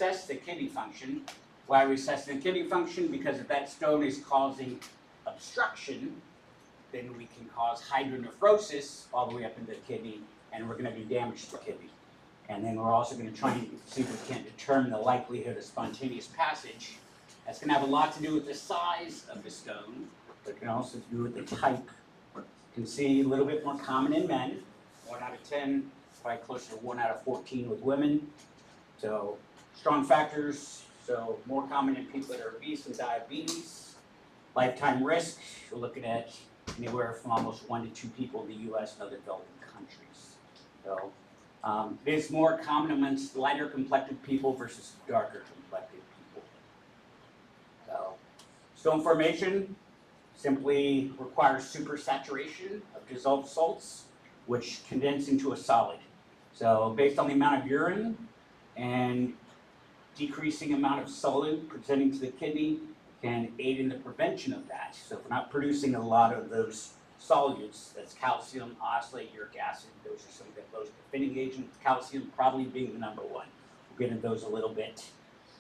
assess the kidney function. Why are we assessing the kidney function? Because if that stone is causing obstruction, then we can cause hydronephrosis all the way up into the kidney, and we're going to do damage to the kidney. And then we're also going to try and see if we can't determine the likelihood of spontaneous passage. That's going to have a lot to do with the size of the stone, but it can also do with the type. You can see a little bit more common in men, 1 out of 10, probably closer to 1 out of 14 with women. So strong factors, so more common in people that are obese and diabetes. Lifetime risk, you're looking at anywhere from almost 1 to 2 people in the U.S. and other developing countries. So it is more common amongst lighter complected people versus darker complected people. So stone formation simply requires supersaturation of dissolved salts, which condense into a solid. So based on the amount of urine and decreasing amount of solid presenting to the kidney can aid in the prevention of that. So if we're not producing a lot of those solutes, that's calcium, oxalate, uric acid, those are some of the most defending agents, calcium probably being the number one. We'll get into those a little bit.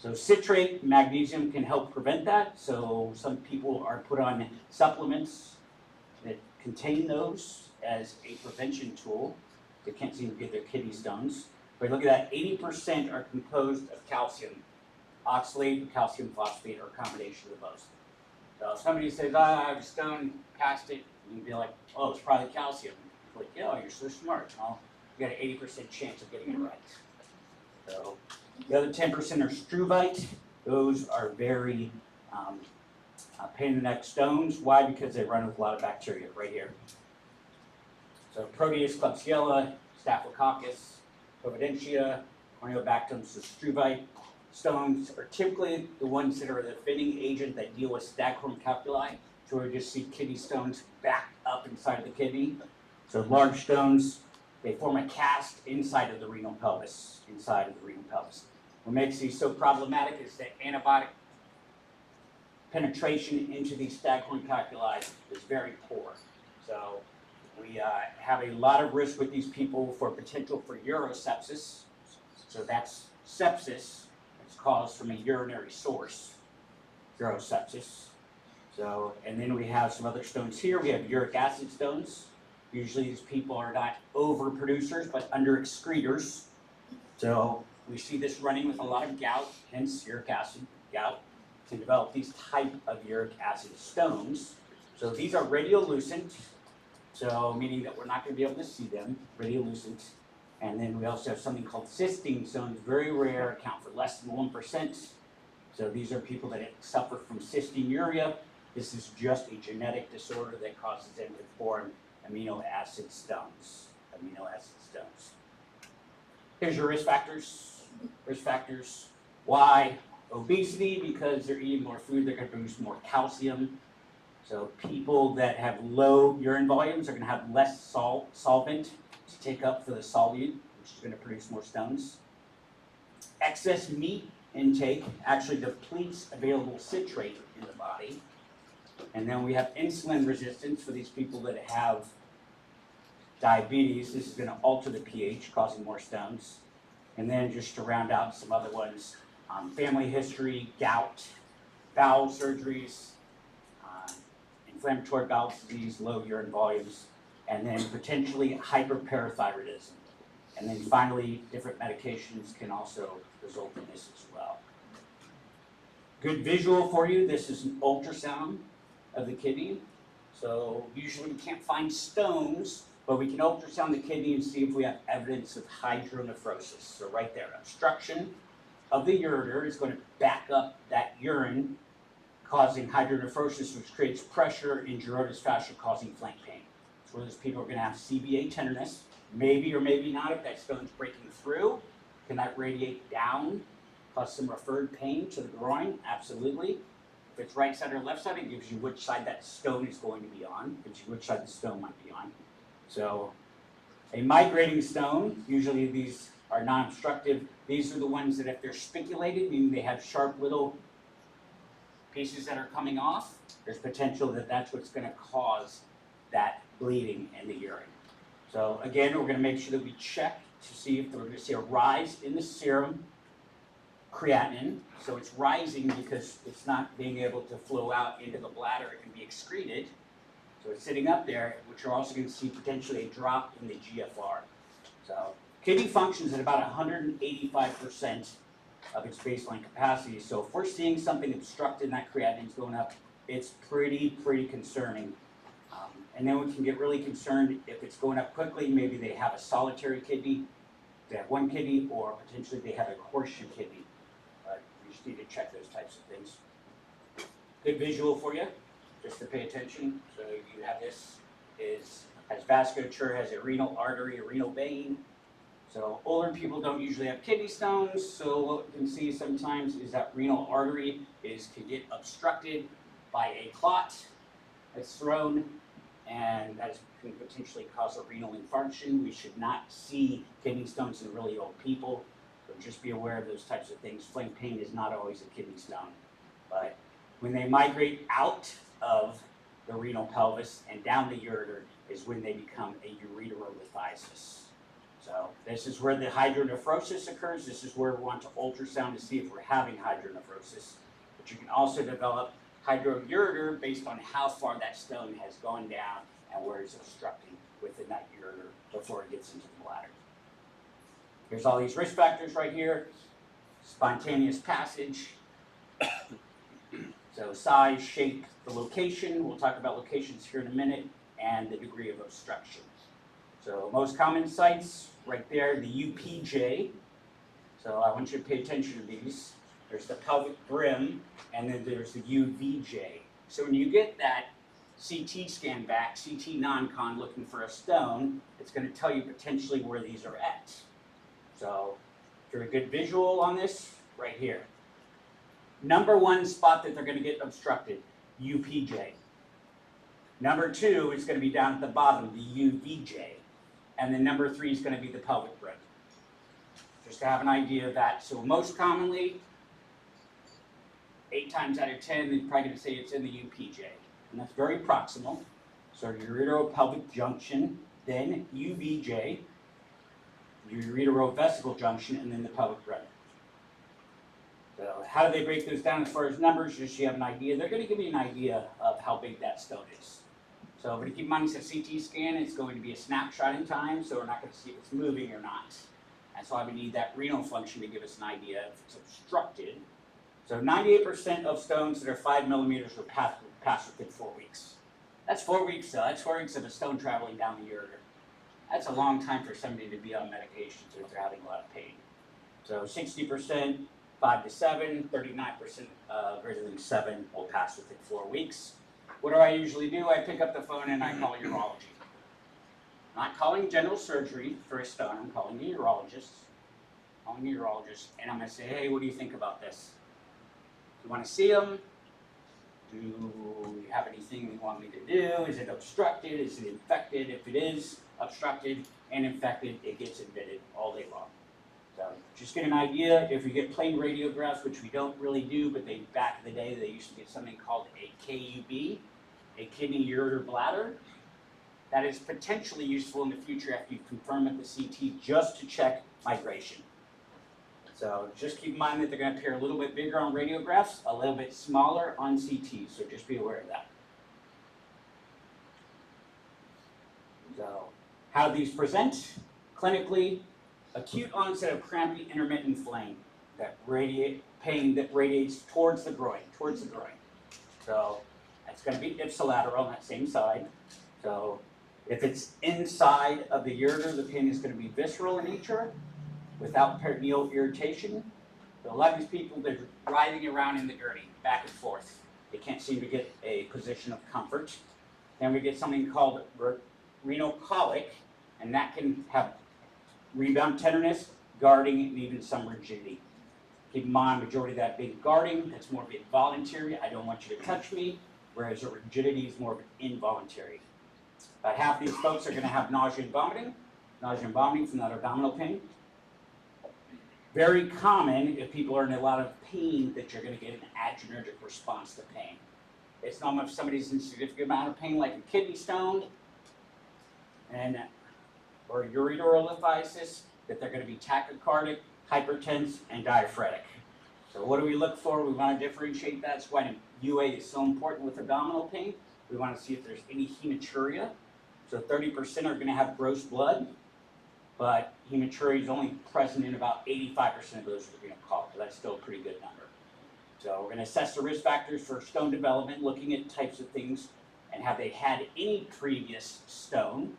So citrate, magnesium can help prevent that. So some people are put on supplements that contain those as a prevention tool. They can't seem to get their kidney stones. But look at that, 80% are composed of calcium. Oxalate, calcium phosphate, or a combination of both. So if somebody says, I have a stone, passed it, you'd be like, oh, it's probably calcium. Like, yeah, you're so smart. Well, you got an 80% chance of getting it right. So the other 10% are struvite. Those are very pain in the neck stones. Why? Because they run with a lot of bacteria right here. So Proteus, Klebsiella, Staphylococcus, Providentia, Corneobacterium, so struvite stones are typically the ones that are the fitting agent that deal with staghorn calculi. So we just see kidney stones back up inside of the kidney. So large stones, they form a cast inside of the renal pelvis, What makes these so problematic is that antibiotic penetration into these staghorn calculi is very poor. So we have a lot of risk with these people for potential for urosepsis. So that's sepsis. It's caused from a urinary source, urosepsis. So, and then we have some other stones here. We have uric acid stones. Usually these people are not overproducers, but under-excretors. So we see this running with a lot of gout, hence uric acid, gout, to develop these type of uric acid stones. So these are radiolucent, so meaning that we're not going to be able to see them, radiolucent. And then we also have something called cystine stones, very rare, account for less than 1%. So these are people that suffer from cystinuria. This is just a genetic disorder that causes them to form amino acid stones. Here's your risk factors. Why? Obesity, because they're eating more food, they're going to produce more calcium. So people that have low urine volumes are going to have less solvent to take up for the solute, which is going to produce more stones. Excess meat intake actually depletes available citrate in the body. And then we have insulin resistance for these people that have diabetes. This is going to alter the pH, causing more stones. And then just to round out some other ones, family history, gout, bowel surgeries, inflammatory bowel disease, low urine volumes, and then potentially hyperparathyroidism. And then finally, different medications can also result in this as well. Good visual for you, this is an ultrasound of the kidney. So usually we can't find stones, but we can ultrasound the kidney and see if we have evidence of hydronephrosis. So right there, obstruction of the ureter is going to back up that urine, causing hydronephrosis, which creates pressure in Gerota's fascia, causing flank pain. So where those people are going to have CBA tenderness, maybe or maybe not, if that stone's breaking through. Can that radiate down, cause some referred pain to the groin? Absolutely. If it's right side or left side, it gives you which side that stone is going to be on, gives you which side the stone might be on. So a migrating stone, usually these are non-obstructive. These are the ones that if they're spiculated, meaning they have sharp little pieces that are coming off, there's potential that that's what's going to cause that bleeding in the urine. So again, we're going to make sure that we check to see if we're going to see a rise in the serum creatinine, so it's rising because it's not being able to flow out into the bladder and be excreted. So it's sitting up there, which you're also going to see potentially a drop in the GFR. So kidney functions at about 185% of its baseline capacity. So if we're seeing something obstructed and that creatinine's going up, it's pretty concerning. And then we can get really concerned if it's going up quickly. Maybe they have a solitary kidney, they have one kidney, or potentially they have a horseshoe kidney. You just need to check those types of things. Good visual for you, just to pay attention. So you have this has vasculature, has a renal artery, a renal vein. So older people don't usually have kidney stones, so what you can see sometimes is that renal artery can get obstructed by a clot that's thrown, and that can potentially cause a renal infarction. We should not see kidney stones in really old people, so just be aware of those types of things. Flank pain is not always a kidney stone, but when they migrate out of the renal pelvis and down the ureter is when they become a ureterolithiasis. So this is where the hydronephrosis occurs. This is where we want to ultrasound to see if we're having hydronephrosis. But you can also develop hydroureter based on how far that stone has gone down and where it's obstructing within that ureter before it gets into the bladder. Here's all these risk factors right here. Spontaneous passage. So size, shape, the location. We'll talk about locations here in a minute, and the degree of obstruction. So most common sites right there, the UPJ. So I want you to pay attention to these. There's the pelvic brim, and then there's the UVJ. So when you get that CT scan back, CT non-con looking for a stone, it's going to tell you potentially where these are at. So if you're a good visual on this, right here. Number one spot that they're going to get obstructed, UPJ. Number two is going to be down at the bottom, the UVJ. And then number three is going to be the pelvic brim. Just to have an idea of that. So most commonly, 8 times out of 10, they're probably going to say it's in the UPJ. And that's very proximal. So ureteropelvic junction, then UVJ, ureterovesical junction, and then the pelvic brim. So how do they break those down as far as numbers? Just so you have an idea. They're going to give you an idea of how big that stone is. So but keep in mind, it's a CT scan. It's going to be a snapshot in time, so we're not going to see if it's moving or not. That's why we need that renal function to give us an idea if it's obstructed. So 98% of stones that are 5 millimeters will pass within 4 weeks. That's 4 weeks, though. That's 4 weeks of a stone traveling down the ureter. That's a long time for somebody to be on medications if they're having a lot of pain. So 60%, 5 to 7, 39% greater than 7 will pass within 4 weeks. What do I usually do? I pick up the phone and I call urology. I'm not calling general surgery for a stone. I'm calling the urologist. And I'm going to say, hey, what do you think about this? Do you want to see them? Do you have anything you want me to do? Is it obstructed? Is it infected? If it is obstructed and infected, it gets admitted all day long. So just get an idea. If you get plain radiographs, which we don't really do, but back in the day, they used to get something called a KUB, a kidney ureter bladder. That is potentially useful in the future after you confirm at the CT just to check migration. So just keep in mind that they're going to appear a little bit bigger on radiographs, a little bit smaller on CT, so just be aware of that. So how do these present? Clinically, acute onset of crampy intermittent flame that pain that radiates towards the groin, So that's going to be ipsilateral on that same side. So if it's inside of the ureter, the pain is going to be visceral in nature without peritoneal irritation. So a lot of these people, they're writhing around in the gurney, back and forth. They can't seem to get a position of comfort. Then we get something called renal colic, and that can have rebound tenderness, guarding, and even some rigidity. Keep in mind, majority of that being guarding, that's more of involuntary. I don't want you to touch me, whereas a rigidity is more of an involuntary. About half of these folks are going to have nausea and vomiting from that abdominal pain. Very common if people are in a lot of pain that you're going to get an adrenergic response to pain. It's normal if somebody's in a significant amount of pain, like a kidney stone, or ureterolithiasis, that they're going to be tachycardic, hypertense, and diaphoretic. what do we look for? We want to differentiate. That's why UA is so important with abdominal pain. We want to see if there's any hematuria. So 30% are going to have gross blood, but hematuria is only present in about 85% of those we're going to call. So that's still a pretty good number. So we're going to assess the risk factors for stone development, looking at types of things, and have they had any previous stone?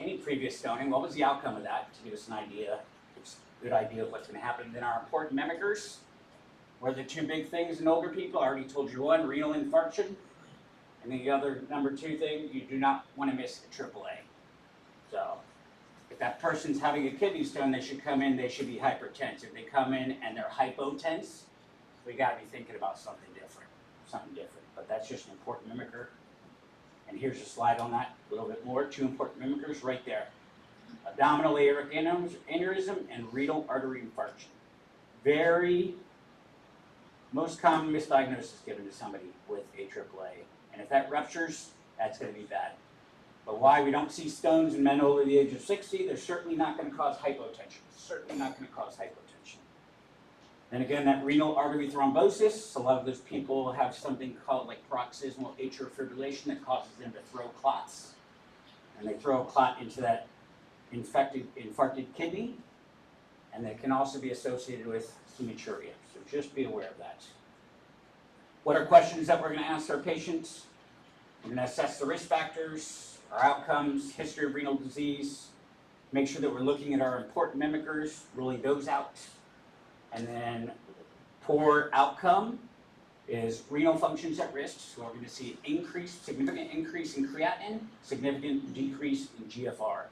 Any previous stoning? What was the outcome of that? To give us an idea, it's a good idea of what's going to happen. Then our important mimickers. What are the two big things in older people? I already told you one, renal infarction. And the other number two thing, you do not want to miss a AAA. So if that person's having a kidney stone, they should come in, they should be hypertense. If they come in and they're hypotense, we got to be thinking about something different. But that's just an important mimicker. And here's a slide on that a little bit more. Two important mimickers right there. Abdominal aortic aneurysm and renal artery infarction. Most common misdiagnosis given to somebody with a AAA. And if that ruptures, that's going to be bad. But why we don't see stones in men over the age of 60, they're certainly not going to cause hypotension. Then again, that renal artery thrombosis, a lot of those people have something called like paroxysmal atrial fibrillation that causes them to throw clots. And they throw a clot into that infarcted kidney, and they can also be associated with hematuria. So just be aware of that. What are questions that we're going to ask our patients? We're going to assess the risk factors, our outcomes, history of renal disease, make sure that we're looking at our important mimickers, ruling those out. And then poor outcome is renal functions at risk. So we're going to see an significant increase in creatinine, significant decrease in GFR.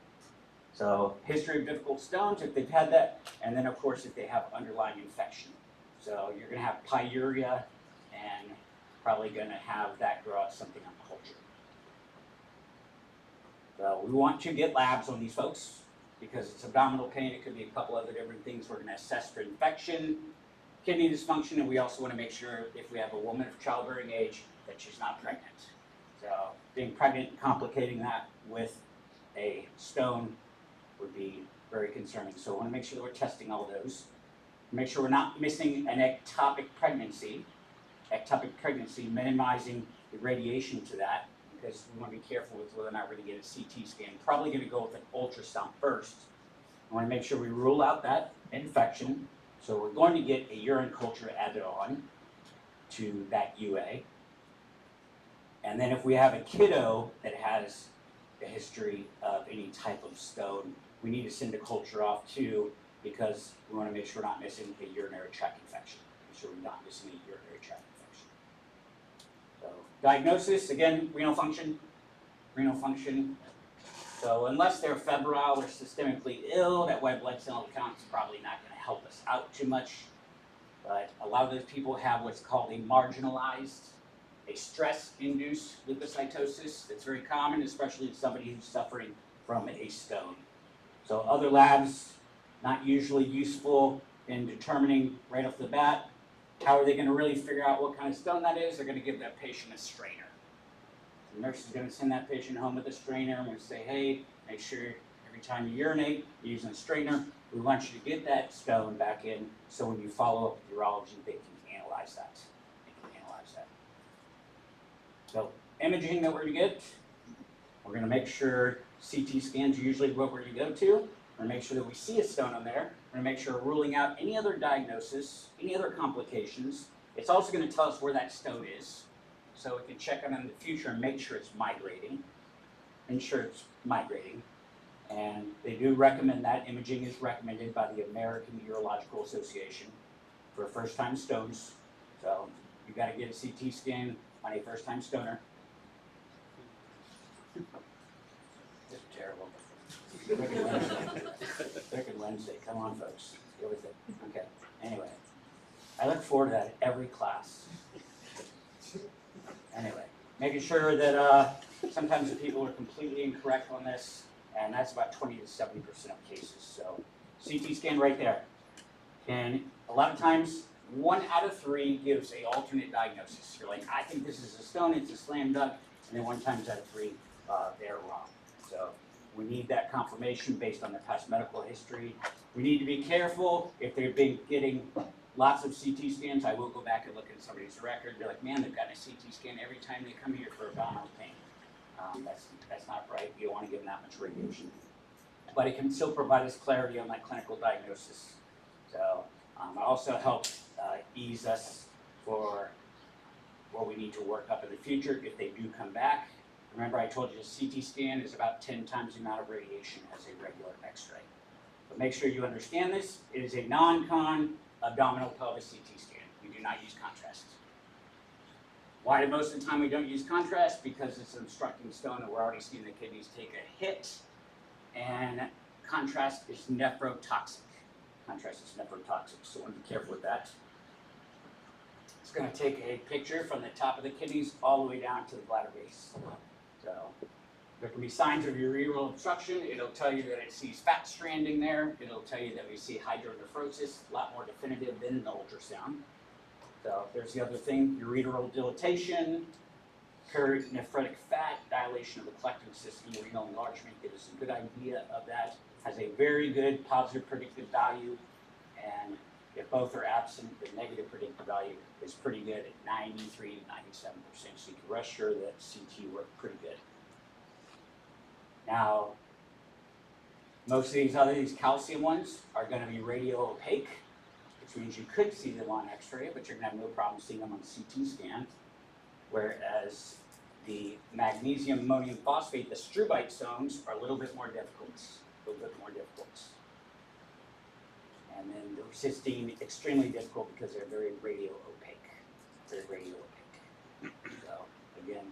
So history of difficult stones, if they've had that, and then of course if they have underlying infection. So you're going to have pyuria and probably going to have that grow out something on culture. So we want to get labs on these folks because it's abdominal pain. It could be a couple other different things. We're going to assess for infection, kidney dysfunction, and we also want to make sure if we have a woman of childbearing age that she's not pregnant. So being pregnant and complicating that with a stone would be very concerning. So we want to make sure that we're testing all those. Make sure we're not missing an ectopic pregnancy, minimizing the radiation to that, because we want to be careful with whether or not we're going to get a CT scan. Probably going to go with an ultrasound first. We want to make sure we rule out that infection. So we're going to get a urine culture added on to that UA. And then if we have a kiddo that has a history of any type of stone, we need to send a culture off too, because we want to make sure we're not missing a urinary tract infection. Make sure we're not missing a urinary tract infection. So diagnosis, again, renal function. So unless they're febrile or systemically ill, that white blood cell count is probably not going to help us out too much. But a lot of those people have what's called a stress-induced leukocytosis. That's very common, especially in somebody who's suffering from a stone. So other labs, not usually useful in determining right off the bat. How are they going to really figure out what kind of stone that is? They're going to give that patient a strainer. The nurse is going to send that patient home with a strainer. I'm going to say, hey, make sure every time you urinate, you're using a strainer. We want you to get that stone back in, so when you follow up with urology, they can analyze that. So imaging that we're going to get, we're going to make sure CT scans are usually what we're going to go to. We're going to make sure that we see a stone on there. We're going to make sure we're ruling out any other diagnosis, any other complications. It's also going to tell us where that stone is, so we can check on it in the future and make sure it's migrating. And they do recommend that. Imaging is recommended by the American Urological Association for first-time stones. So you got to get a CT scan on a first-time stoner. Just terrible. Frickin' Wednesday. Come on, folks. Go with it. Okay. Anyway, I look forward to that every class. Anyway, making sure that sometimes the people are completely incorrect on this, and that's about 20 to 70% of cases. So CT scan right there. And a lot of times, 1 out of 3 gives a alternate diagnosis. You're like, I think this is a stone, it's a slam dunk, and then 1 times out of 3, they're wrong. So we need that confirmation based on their past medical history. We need to be careful if they've been getting lots of CT scans. I will go back and look at somebody's record. They're like, man, they've got a CT scan every time they come here for abdominal pain. That's not right. You don't want to give them that much radiation. But it can still provide us clarity on that clinical diagnosis. So it also helps ease us for what we need to work up in the future if they do come back. Remember, I told you a CT scan is about 10 times the amount of radiation as a regular X-ray. But make sure you understand this. It is a non-con abdominal pelvis CT scan. We do not use contrast. Why most of the time we don't use contrast? Because it's an obstructing stone and we're already seeing the kidneys take a hit. And contrast is nephrotoxic. Contrast is nephrotoxic, so I want to be careful with that. It's going to take a picture from the top of the kidneys all the way down to the bladder base. So there can be signs of ureteral obstruction. It'll tell you that it sees fat stranding there. It'll tell you that we see hydronephrosis, a lot more definitive than the ultrasound. So there's the other thing, ureteral dilatation, perinephritic fat, dilation of the collecting system, renal enlargement, gives us a good idea of that. Has a very good positive predictive value, and if both are absent, the negative predictive value is pretty good at 93 to 97%. So you can rest sure that CT worked pretty good. Now, most of these calcium ones are going to be radio opaque, which means you could see them on X-ray, but you're going to have no problem seeing them on CT scan. Whereas the magnesium ammonium phosphate, the struvite stones, are a little bit more difficult. And then the cystine, extremely difficult because they're very radio opaque. So again,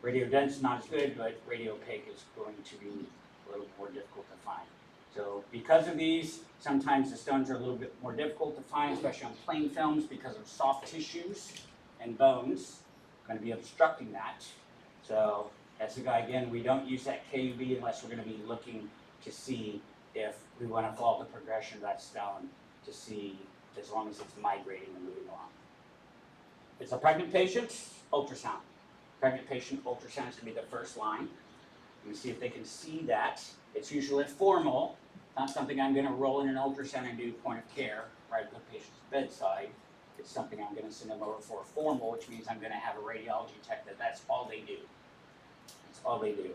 radio dense not as good, but radio opaque is going to be a little more difficult to find. So because of these, sometimes the stones are a little bit more difficult to find, especially on plain films because of soft tissues and bones going to be obstructing that. So that's the guy, again, we don't use that KUV unless we're going to be looking to see if we want to follow the progression of that stone to see as long as it's migrating and moving along. If it's a pregnant patient, ultrasound. Pregnant patient ultrasound is going to be the first line. You can see if they can see that. It's usually formal, not something I'm going to roll in an ultrasound and do point of care right at the patient's bedside. It's something I'm going to send them over for a formal, which means I'm going to have a radiology tech that's all they do. That's all they do.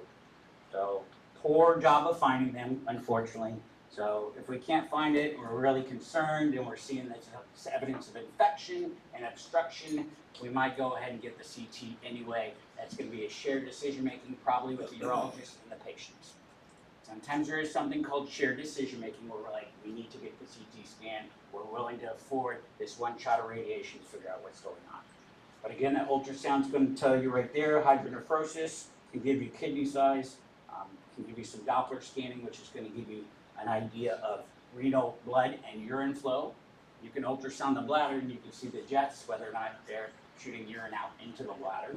So poor job of finding them, unfortunately. So if we can't find it, we're really concerned and we're seeing there's evidence of infection and obstruction, we might go ahead and get the CT anyway. That's going to be a shared decision-making probably with the urologist and the patient. Sometimes there is something called shared decision-making where we're like, we need to get the CT scan. We're willing to afford this one shot of radiation to figure out what's going on. But again, that ultrasound's going to tell you right there, hydronephrosis, can give you kidney size, can give you some Doppler scanning, which is going to give you an idea of renal blood and urine flow. You can ultrasound the bladder and you can see the jets, whether or not they're shooting urine out into the bladder.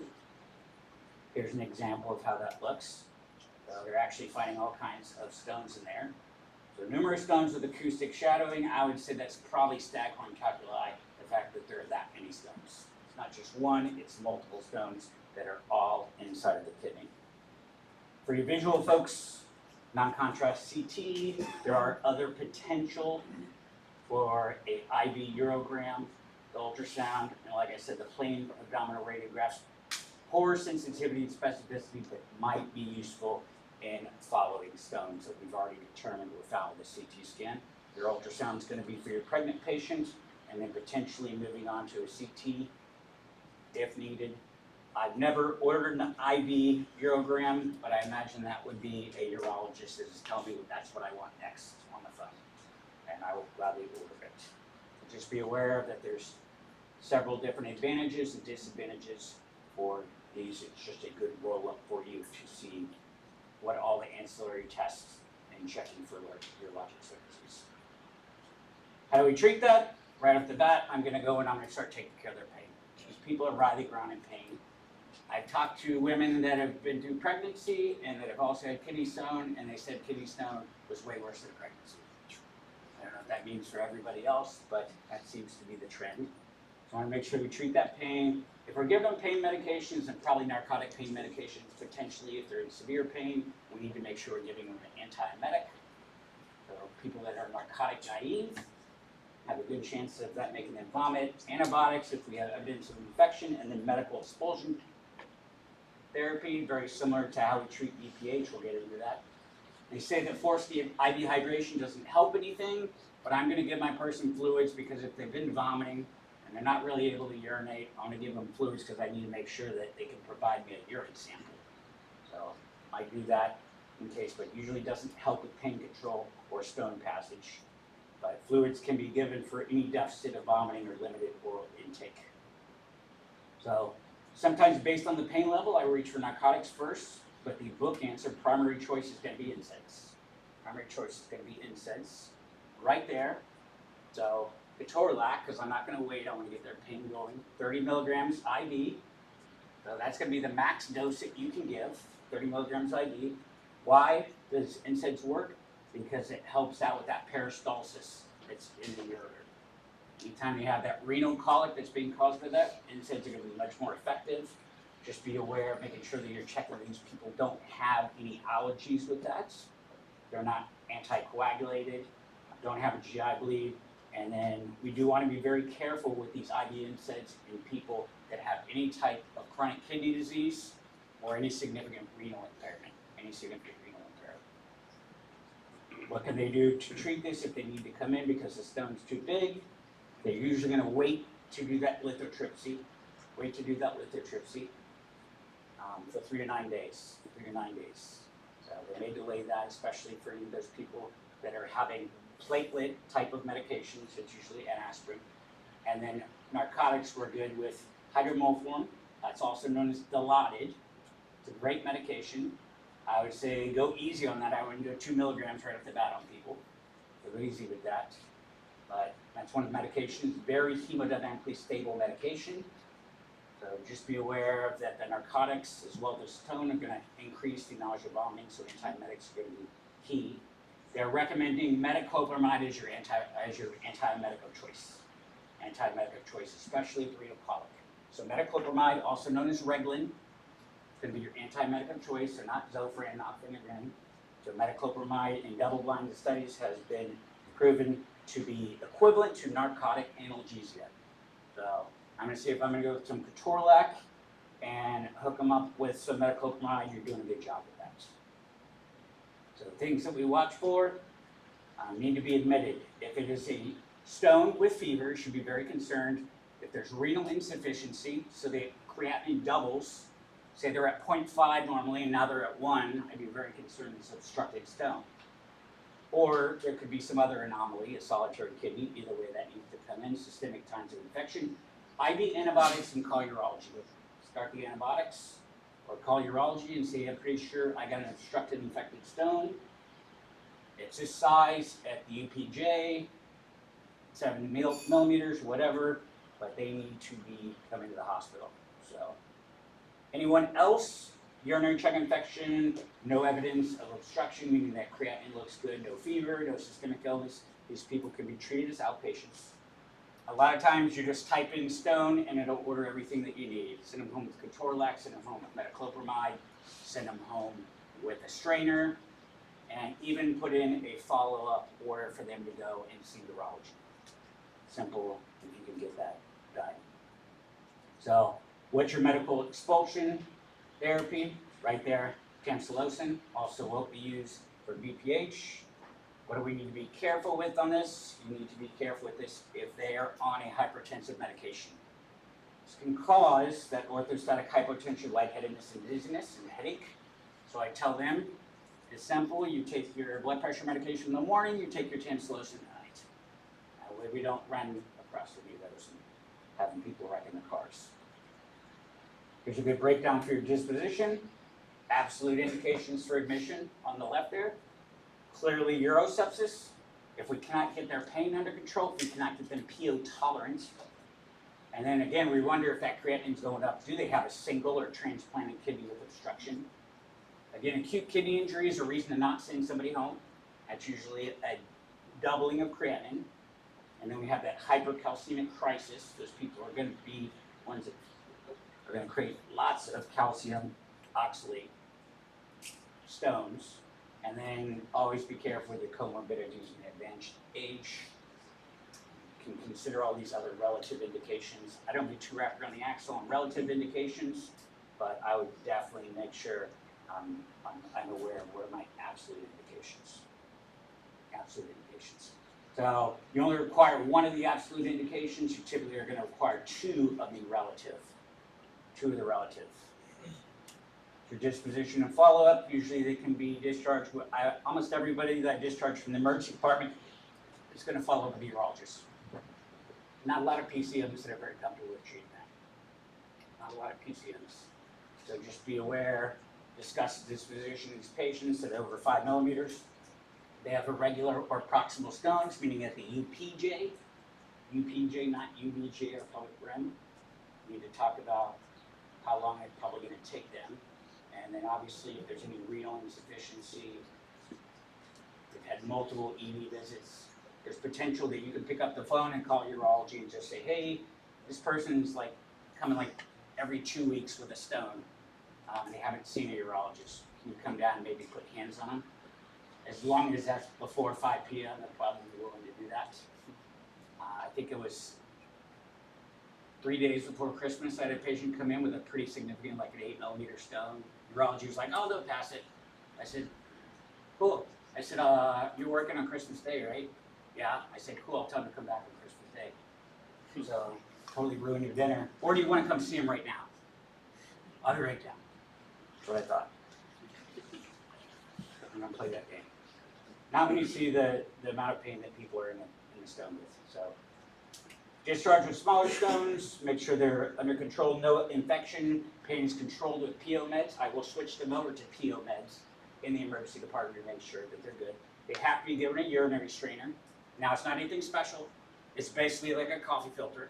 Here's an example of how that looks. So they're actually finding all kinds of stones in there. So numerous stones with acoustic shadowing. I would say that's probably staghorn calculi, the fact that there are that many stones. It's not just one, it's multiple stones that are all inside of the kidney. For your visual folks, non-contrast CT, there are other potential for a IV urogram, the ultrasound, and like I said, the plain abdominal radiographs, poor sensitivity and specificity, but might be useful in following stones that we've already determined were found with the CT scan. Your ultrasound is going to be for your pregnant patient, and then potentially moving on to a CT if needed. I've never ordered an IV urogram, but I imagine that would be a urologist that is telling me that's what I want next on the phone, and I will gladly order it. So just be aware that there's several different advantages and disadvantages for these. It's just a good roll-up for you to see what all the ancillary tests and checking for urologic services. How do we treat that? Right off the bat, I'm going to go and I'm going to start taking care of their pain. Because people are writhing around in pain. I've talked to women that have been through pregnancy and that have also had kidney stone, and they said kidney stone was way worse than pregnancy. I don't know what that means for everybody else, but that seems to be the trend. So I want to make sure we treat that pain. If we're giving them pain medications, and probably narcotic pain medications, potentially if they're in severe pain, we need to make sure we're giving them an antiemetic. So people that are narcotic naive, chance of that making them vomit, antibiotics if we have evidence of infection, and then medical expulsion therapy, very similar to how we treat BPH. We'll get into that. They say that forced IV hydration doesn't help anything, but I'm going to give my person fluids because if they've been vomiting and they're not really able to urinate, I'm going to give them fluids because I need to make sure that they can provide me a urine sample. So I do that in case, but usually doesn't help with pain control or stone passage. But fluids can be given for any deficit of vomiting or limited oral intake. So sometimes based on the pain level, I reach for narcotics first, but the book answer, primary choice is going to be NSAIDs. Primary choice is going to be NSAIDs right there. So ketorolac, because I'm not going to wait, I want to get their pain going. 30 milligrams IV. So that's going to be the max dose that you can give, 30 milligrams IV. Why does NSAIDs work? Because it helps out with that peristalsis that's in the ureter. Anytime you have that renal colic that's being caused by that, NSAIDs are going to be much more effective. Just be aware of making sure that you're checking these people don't have any allergies with that. They're not anticoagulated, don't have a GI bleed. And then we do want to be very careful with these IV NSAIDs in people that have any type of chronic kidney disease or any significant renal impairment. What can they do to treat this if they need to come in because the stone's too big? They're usually going to wait to do that lithotripsy. For 3 to 9 days. So they may delay that, especially for any of those people that are having platelet type of medications. It's usually an aspirin. And then narcotics, we're good with hydromorphone. That's also known as Dilaudid. It's a great medication. I would say go easy on that. I wouldn't go 2 milligrams right off the bat on people. So go easy with that. But that's one of the medications, very hemodynamically stable medication. So just be aware of that the narcotics as well as stone are going to increase the nausea vomiting, so antiemetics are going to be key. They're recommending metoclopramide as your anti-emetical choice. Especially for renal colic. So metoclopramide, also known as Reglan, it's going to be your anti-emetical choice, so not Zofran, not Phenergan. So metoclopramide in double-blind studies has been proven to be equivalent to narcotic analgesia. So I'm going to see if I'm going to go with some ketorolac and hook them up with some metoclopramide. You're doing a good job with that. So things that we watch for need to be admitted. If it is a stone with fever, you should be very concerned. If there's renal insufficiency, so the creatinine doubles, say they're at 0.5 normally and now they're at 1, I'd be very concerned it's obstructed stone. Or there could be some other anomaly, a solitary kidney, either way that needs to come in, systemic times of infection. IV antibiotics and call urology. Start the antibiotics or call urology and say, I'm pretty sure I got an obstructed infected stone. It's this size at the UPJ, 7 millimeters, whatever, but they need to be coming to the hospital. So, anyone else? Urinary tract infection, no evidence of obstruction, meaning that creatinine looks good, no fever, no systemic illness. These people can be treated as outpatients. A lot of times you just type in stone and it'll order everything that you need. Send them home with ketorolac, send them home with metoclopramide, send them home with a strainer, and even put in a follow-up order for them to go and see the urology. Simple, if you can get that done. So, what's your medical expulsion therapy? Right there, tamsulosin, also what we use for BPH. What do we need to be careful with on this? You need to be careful with this if they are on a hypertensive medication. This can cause that orthostatic hypotension, lightheadedness and dizziness and headache. So I tell them, it's simple, you take your blood pressure medication in the morning, you take your tamsulosin at night. That way we don't run across any of those and having people wrecking their cars. Here's a good breakdown for your disposition. Absolute indications for admission on the left there. Clearly urosepsis. If we cannot get their pain under control, if we cannot get them PO tolerant. And then again, we wonder if that creatinine's going up. Do they have a single or transplanted kidney with obstruction? Again, acute kidney injury is a reason to not send somebody home. That's usually a doubling of creatinine. And then we have that hypercalcemic crisis. Those people are going to be ones that are going to create lots of calcium oxalate stones. And then always be careful with the comorbidities in advanced age. can consider all these other relative indications. I don't get too wrapped around the axle on relative indications, but I would definitely make sure I'm aware of what are my absolute indications. Absolute indications. So you only require one of the absolute indications. You typically are going to require two of the relative. Two of the relative. For disposition and follow-up, usually they can be discharged. Almost everybody that I discharge from the emergency department is going to follow up with the urologist. Not a lot of PCMs that are very comfortable with treating that. Not a lot of PCMs. So just be aware, discuss the disposition of these patients that are over 5 millimeters. They have irregular or proximal stones, meaning at the UPJ, not UBJ or pelvic rim. We need to talk about how long it's probably going to take them. And then obviously if there's any renal insufficiency, they've had multiple ED visits, there's potential that you could pick up the phone and call urology and just say, hey, this person's like coming like every 2 weeks with a stone. They haven't seen a urologist. Can you come down and maybe put hands on them? As long as that's before 5 p.m., they're probably willing to do that. I think it was 3 days before Christmas, I had a patient come in with a pretty significant, like an 8 millimeter stone. Urology was like, oh, they'll pass it. I said, cool. I said, you're working on Christmas Day, right? Yeah. I said, cool, I'll tell them to come back on Christmas Day. So, totally ruin your dinner. Or do you want to come see him right now? I'll be right down. That's what I thought. I'm going to play that game. Not when you see the amount of pain that people are in the stone with. So, discharge with smaller stones, make sure they're under control, no infection, pain is controlled with PO meds. I will switch them over to PO meds in the emergency department to make sure that they're good. They have to be given a urinary strainer. Now, it's not anything special. It's basically like a coffee filter.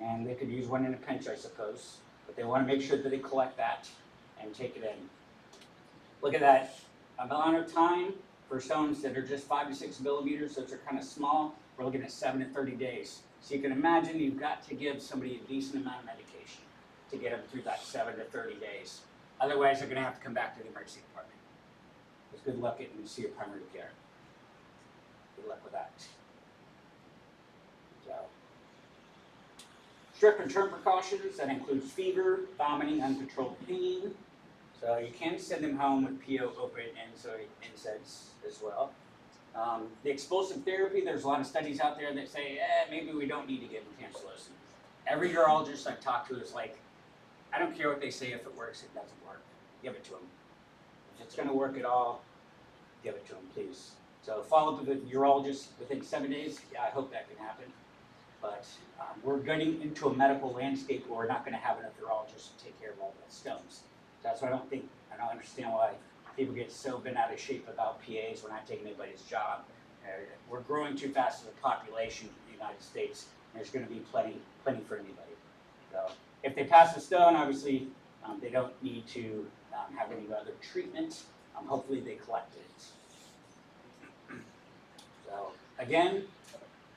And they could use one in a pinch, I suppose. But they want to make sure that they collect that and take it in. Look at that amount of time for stones that are just 5 to 6 millimeters. Those are kind of small. We're looking at 7 to 30 days. So you can imagine you've got to give somebody a decent amount of medication to get them through that 7 to 30 days. Otherwise, they're going to have to come back to the emergency department. Just good luck getting to see your primary care. Good luck with that. So, strip and turn precautions, that includes fever, vomiting, uncontrolled pain. So you can send them home with PO open NSAIDs as well. The explosive therapy, there's a lot of studies out there that say, maybe we don't need to give them tamsulosin. Every urologist I've talked to is like, I don't care what they say, if it works, it doesn't work. Give it to them. If it's going to work at all, give it to them, please. So follow up with the urologist within 7 days. Yeah, I hope that can happen. But we're getting into a medical landscape where we're not going to have enough urologists to take care of all the stones. That's why I don't understand why people get so bent out of shape about PAs. We're not taking anybody's job. We're growing too fast as a population in the United States. And there's going to be plenty for anybody. So if they pass the stone, obviously they don't need to have any other treatment. Hopefully they collect it. So again,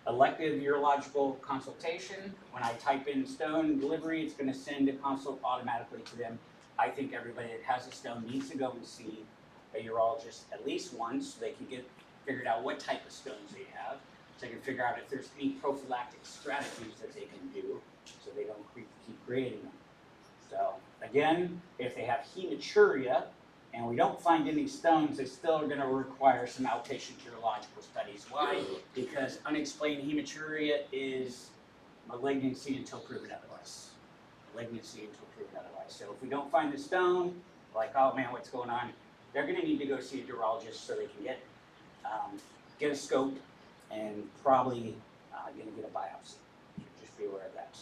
elective urological consultation. When I type in stone delivery, it's going to send a consult automatically to them. I think everybody that has a stone needs to go and see a urologist at least once so they can get figured out what type of stones they have, so they can figure out if there's any prophylactic strategies that they can do so they don't keep creating them. So again, if they have hematuria and we don't find any stones, they still are going to require some outpatient urological studies. Why? Because unexplained hematuria is malignancy until proven otherwise. Malignancy until proven otherwise. So if we don't find the stone, like, oh man, what's going on? They're going to need to go see a urologist so they can get a scope and probably going to get a biopsy. Just be aware of that.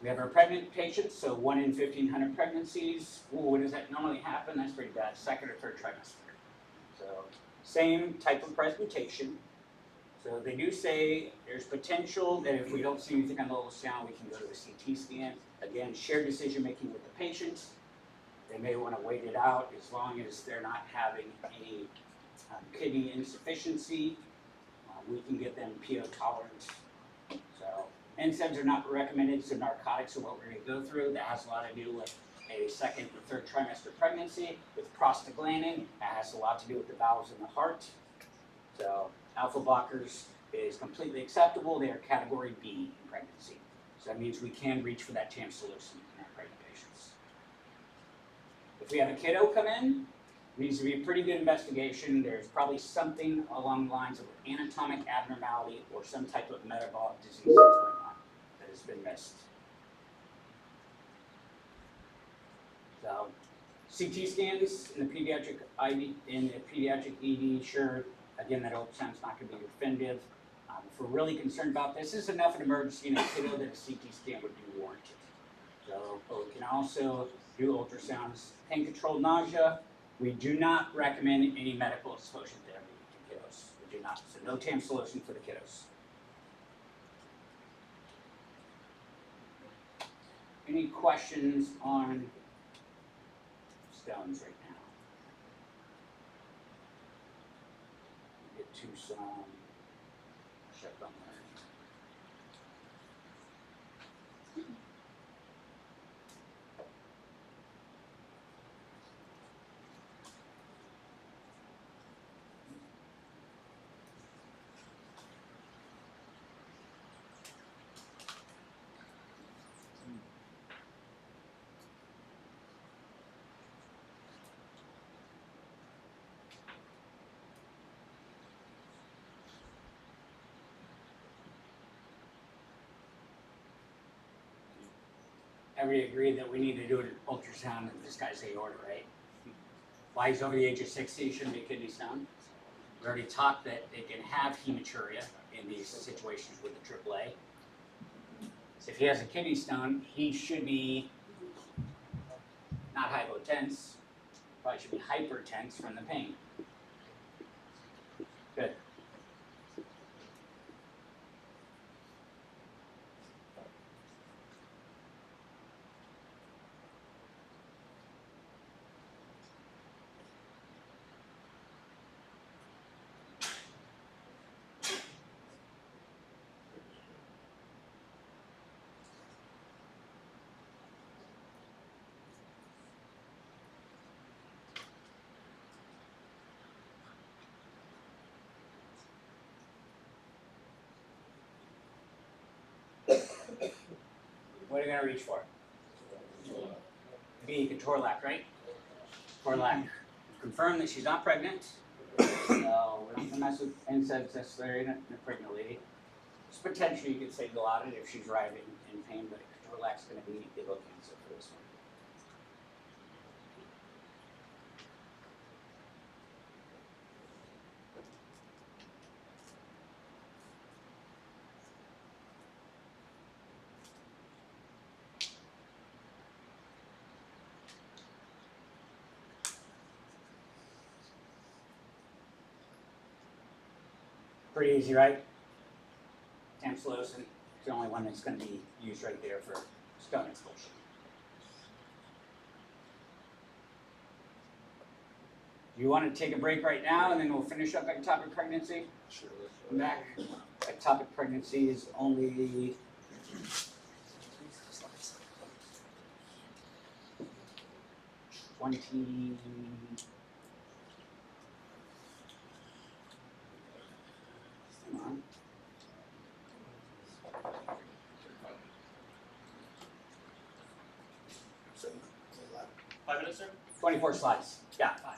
We have our pregnant patients, so 1 in 1,500 pregnancies. Ooh, when does that normally happen? That's pretty bad, 2nd or 3rd trimester. So same type of presentation. So they do say there's potential that if we don't see anything on the ultrasound, we can go to a CT scan. Again, shared decision making with the patients. They may want to wait it out as long as they're not having any kidney insufficiency. We can get them PO tolerant. So NSAIDs are not recommended, so narcotics are what we're going to go through. That has a lot to do with a 2nd or 3rd trimester pregnancy. With prostaglandin, that has a lot to do with the valves in the heart. So alpha blockers is completely acceptable. They are category B in pregnancy. So that means we can reach for that tamsulosin in our pregnant patients. If we have a kiddo come in, it needs to be a pretty good investigation. There's probably something along the lines of anatomic abnormality or some type of metabolic disease that's going on that has been missed. So, CT scans in the pediatric ED, sure. Again, that ultrasound's not going to be definitive. If we're really concerned about this, is enough an emergency in a kiddo that a CT scan would be warranted. So, but we can also do ultrasounds. Pain-controlled nausea. We do not recommend any medical exposure therapy to kiddos. We do not. So no tamsulosin for the kiddos. Any questions on stones right now? Get to some check on there. Everybody agreed that we need to do an ultrasound of this guy's aorta, right? Why he's over the age of 60, he shouldn't be a kidney stone. We already talked that they can have hematuria in these situations with the AAA. So if he has a kidney stone, he should be not hypotense, probably should be hypertense from the pain. Good. What are you going to reach for? B, Torlac, right? Torlac. Confirm that she's not pregnant. So we're not going to mess with NSAIDs necessarily in a pregnant lady. There's potentially you could say Dilaudid if she's writhing in pain, but Torlac's going to be the low cancer for this one. Pretty easy, right? Tamsulosin is the only one that's going to be used right there for stone expulsion. Do you want to take a break right now and then we'll finish up ectopic pregnancy? Sure. Come back. Ectopic pregnancy is only 20. Come on. 5 minutes, sir? 24 slides. Yeah, 5.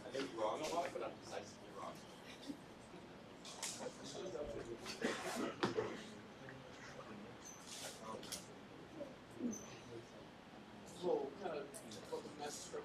I think you're wrong a lot, but I'm decisively wrong. So, kind of, what the message from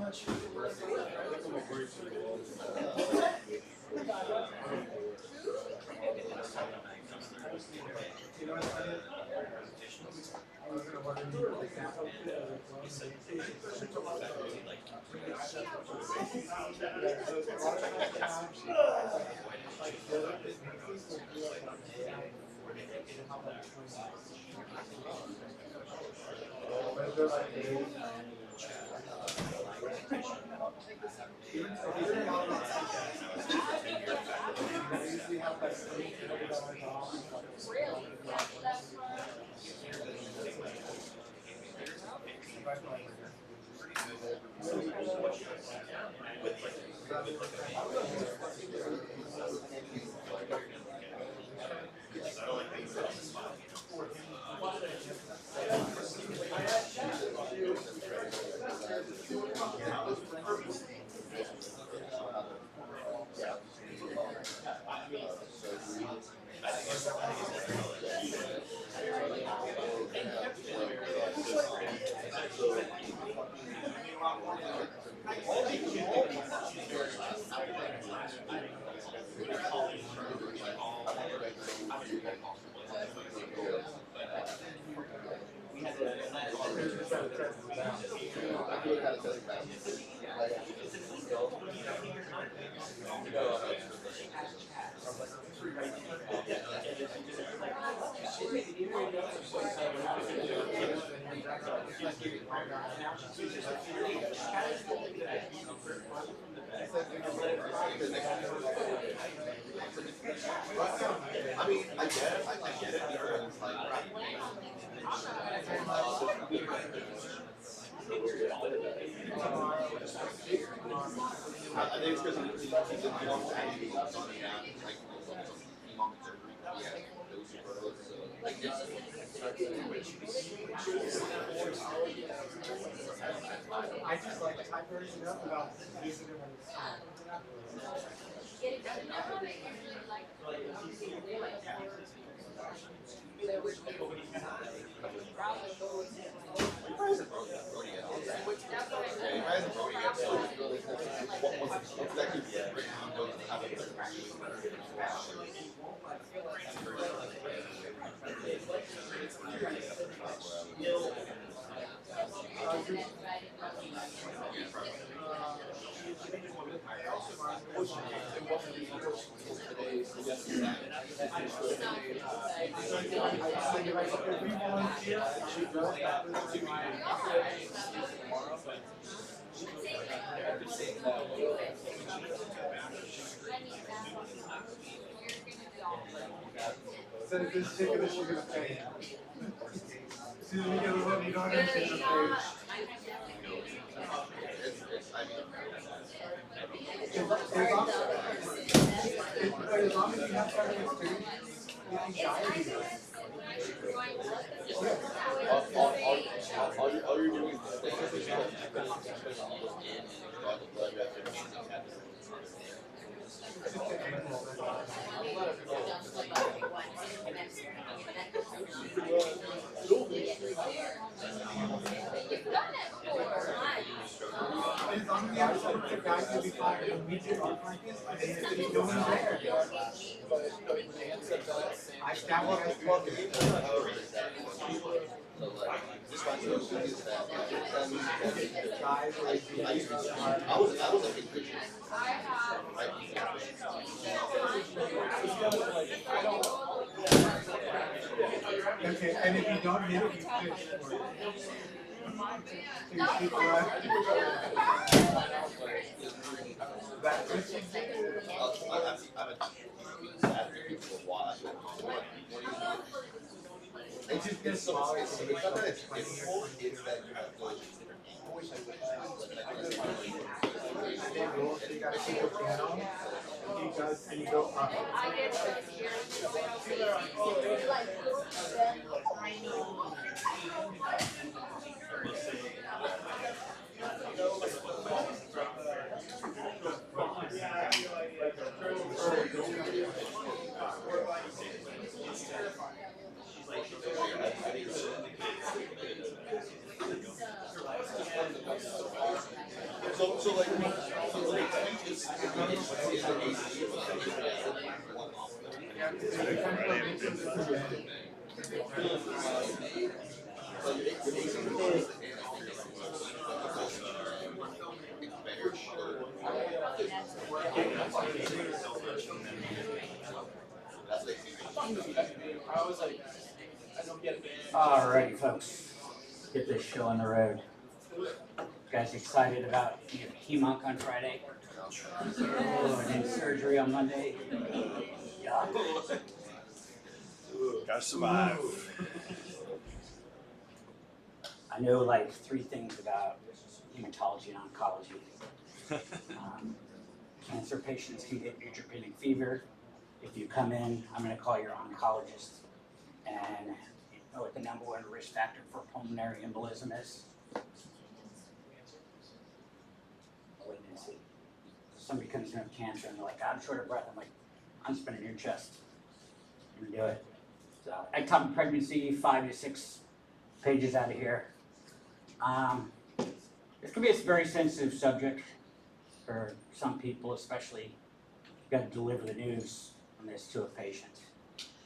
I mean, I get it, I get it because like, I think it's because he didn't want to actually on the like I just like typewriters enough about using them instead of just taking this, you're gonna pay. As soon as we get a little, you don't understand the page. As long as you have started experience, you can guide you. all you're doing is As long as you have someone to guide you before you meet your arthritis, and you go in there. That one is plugged in. I was like a good Okay, and if you don't hit it, you fish for it. So you keep right. That's what you do. It just gets smaller. It's not that it's difficult, it's that you have to. You gotta keep it down. You guys, and you go up. So Alrighty, folks, get this show on the road. Guys excited about your HEMONC on Friday? Oh, and then surgery on Monday? Yeah. Gotta survive. I know like 3 things about hematology and oncology. Cancer patients can get neutropenic fever. If you come in, I'm gonna call your oncologist and you know what the #1 risk factor for pulmonary embolism is? Malignancy. Somebody comes in with cancer and they're like, I'm short of breath. I'm like, I'm spinning your chest. You do it. So, ectopic pregnancy, 5 to 6 pages out of here. This can be a very sensitive subject for some people, especially you got to deliver the news on this to a patient.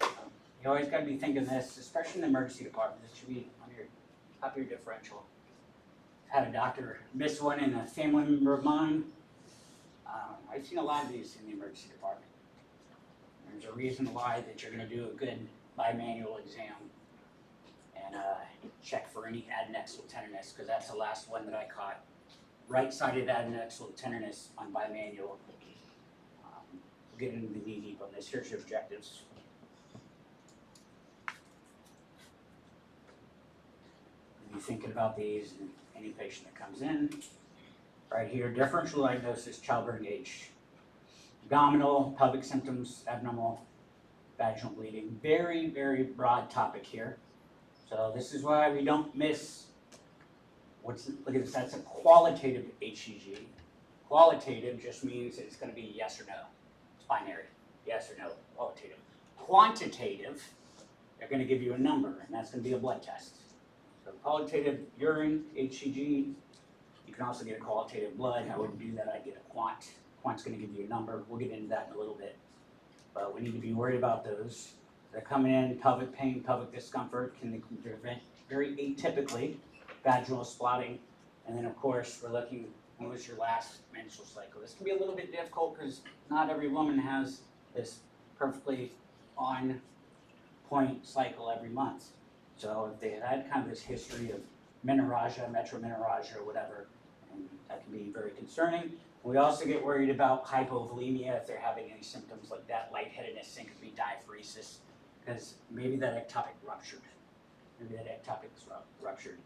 You always got to be thinking this, especially in the emergency department. This should be on your top of your differential. I've had a doctor miss one in a family member of mine. I've seen a lot of these in the emergency department. There's a reason why that you're going to do a good bimanual exam and check for any adnexal tenderness, because that's the last one that I caught. Right-sided adnexal tenderness on bimanual. We'll get into the knee deep on this. Here's your objectives. Be thinking about these in any patient that comes in. Right here, differential diagnosis, childbearing age. Abdominal, pelvic symptoms, abnormal vaginal bleeding. Very, very broad topic here. So this is why we don't miss, look at this, that's a qualitative HCG. Qualitative just means that it's gonna be yes or no. It's binary, yes or no, qualitative. Quantitative, they're gonna give you a number, and that's gonna be a blood test. So qualitative urine, HCG, you can also get a qualitative blood. I wouldn't do that, I'd get a quant. Quant's gonna give you a number. We'll get into that in a little bit. But we need to be worried about those. They're coming in, pelvic pain, pelvic discomfort, can prevent very atypically vaginal spotting. And then of course, we're looking, when was your last menstrual cycle? This can be a little bit difficult because not every woman has this perfectly on point cycle every month. So if they had kind of this history of menorrhagia, metromenorrhagia, or whatever, and that can be very concerning. We also get worried about hypovolemia if they're having any symptoms like that, lightheadedness, syncope, diaphoresis, because maybe that ectopic ruptured. Maybe that ectopic's ruptured.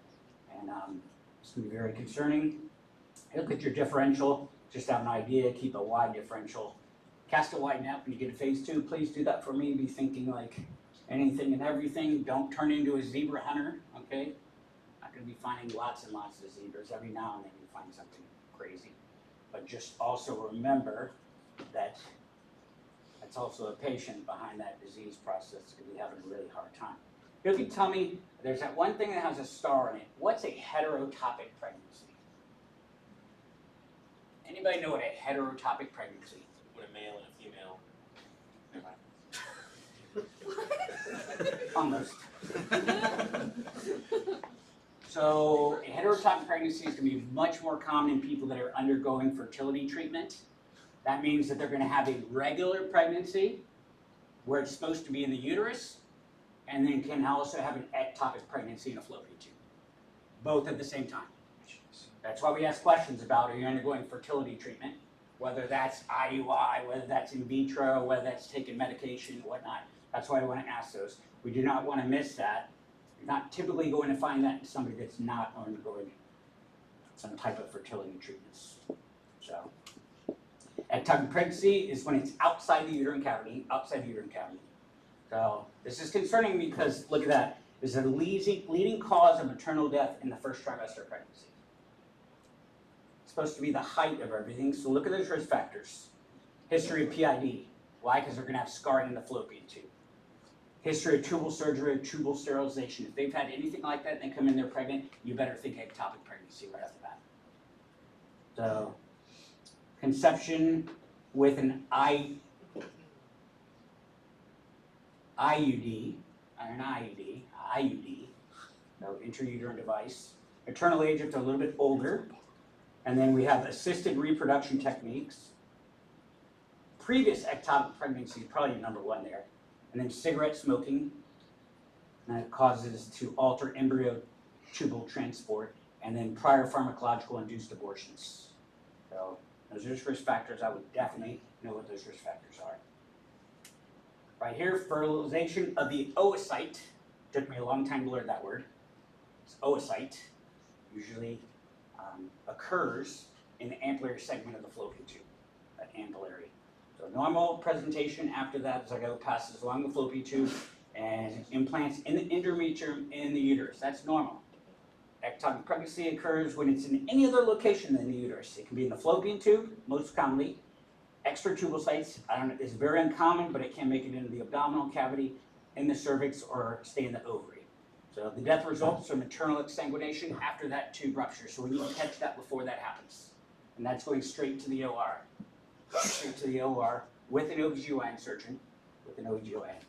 And it's going to be very concerning. Look at your differential, just have an idea, keep a wide differential. Cast a wide net when you get to phase 2, please do that for me. Be thinking like anything and everything. Don't turn into a zebra hunter, okay? Not going to be finding lots and lots of zebras. Every now and then you find something crazy. But just also remember that that's also a patient behind that disease process could be having a really hard time. If you tell me, there's that one thing that has a star in it. What's a heterotopic pregnancy? Anybody know what a heterotopic pregnancy? With a male and a female. Almost. So a heterotopic pregnancy is going to be much more common in people that are undergoing fertility treatment. That means that they're going to have a regular pregnancy where it's supposed to be in the uterus, and then can also have an ectopic pregnancy in a fallopian tube, both at the same time. That's why we ask questions about, are you undergoing fertility treatment, whether that's IUI, whether that's in vitro, whether that's taking medication, whatnot. That's why I want to ask those. We do not want to miss that. You're not typically going to find that in somebody that's not undergoing some type of fertility treatments. So, ectopic pregnancy is when it's outside the uterine cavity, So, this is concerning because, look at that, this is a leading cause of maternal death in the first trimester of pregnancy. It's supposed to be the height of everything, so look at those risk factors. History of PID. Why? Because they're going to have scarring in the fallopian tube. History of tubal surgery, tubal sterilization. If they've had anything like that and they come in, they're pregnant, you better think ectopic pregnancy right off the bat. So, conception with an IUD, so intrauterine device. Maternal age if they're a little bit older. And then we have assisted reproduction techniques. Previous ectopic pregnancy is probably number one there. And then cigarette smoking, and it causes to alter embryo tubal transport. And then prior pharmacological induced abortions. So those are just risk factors. I would definitely know what those risk factors are. Right here, fertilization of the oocyte. Took me a long time to learn that word. It's oocyte. Usually occurs in the ampullary segment of the fallopian tube, that ampullary. So normal presentation after that, the zygote passes along the fallopian tube and implants in the endometrium in the uterus. That's normal. Ectopic pregnancy occurs when it's in any other location than the uterus. It can be in the fallopian tube, most commonly. Extratubal sites is very uncommon, but it can make it into the abdominal cavity, in the cervix, or stay in the ovary. So the death results are maternal exsanguination after that tube rupture. So we need to catch that before that happens. And that's going straight to the OR. Straight to the OR with an OBGYN surgeon, with an OBGYN.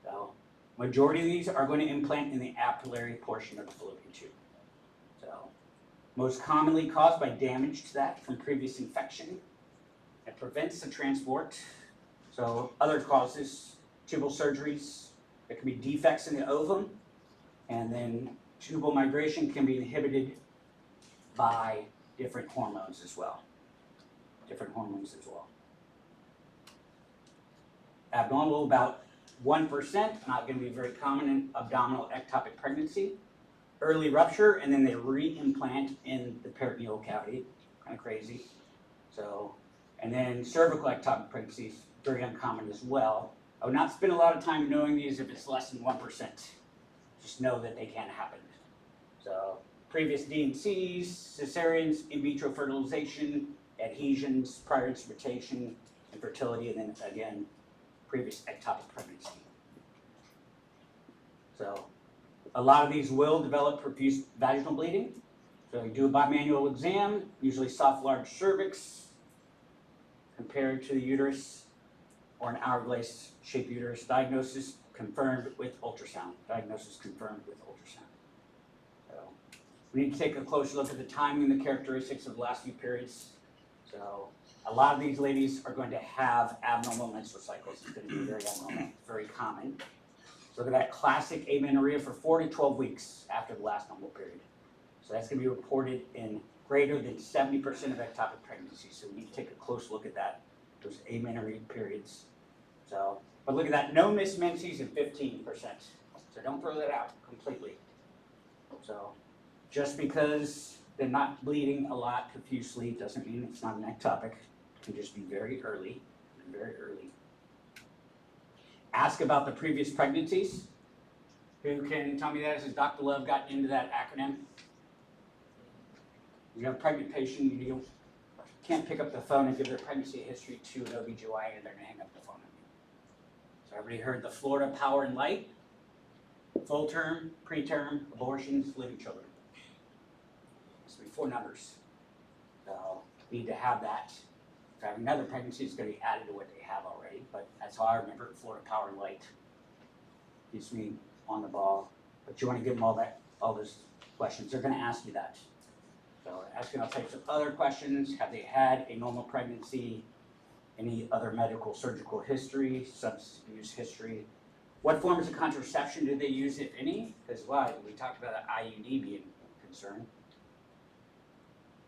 So majority of these are going to implant in the appullary portion of the fallopian tube. So most commonly caused by damage to that from previous infection. It prevents the transport. So other causes, tubal surgeries, there can be defects in the ovum, and then tubal migration can be inhibited by different hormones as well. Abnormal, about 1%, not going to be very common in abdominal ectopic pregnancy. Early rupture, and then they re-implant in the peritoneal cavity, kind of crazy. So, and then cervical ectopic pregnancy is very uncommon as well. I would not spend a lot of time knowing these if it's less than 1%. Just know that they can happen. So, previous D&Cs, cesareans, in vitro fertilization, adhesions, prior instrumentation, infertility, and then again, previous ectopic pregnancy. So, a lot of these will develop profuse vaginal bleeding. So you do a bimanual exam, usually soft large cervix, compared to the uterus, or an hourglass shaped uterus. Diagnosis confirmed with ultrasound. So we need to take a closer look at the timing and the characteristics of the last few periods. So a lot of these ladies are going to have abnormal menstrual cycles. It's going to be very abnormal, very common. Look at that classic amenorrhea for 4 to 12 weeks after the last normal period. So that's going to be reported in greater than 70% of ectopic pregnancies. So we need to take a close look at that, those amenorrhea periods. So, but look at that, no missed menses in 15%. So don't throw that out completely. So just because they're not bleeding a lot profusely doesn't mean it's not an ectopic. It can just be very early, Ask about the previous pregnancies. Who can tell me that? Has Dr. Love gotten into that acronym? You have a pregnant patient, you can't pick up the phone and give their pregnancy history to an OBGYN and they're going to hang up the phone on you. So everybody heard the Florida Power and Light, full term, preterm, abortions, living children. This will be 4 numbers. So you need to have that. If I have another pregnancy, it's going to be added to what they have already, but that's how I remember it, Florida Power and Light. Keeps me on the ball, but you want to give them all those questions. They're going to ask you that. So asking all types of other questions. Have they had a normal pregnancy? Any other medical surgical history, substance abuse history? What forms of contraception do they use, if any? Because why? We talked about an IUD being a concern.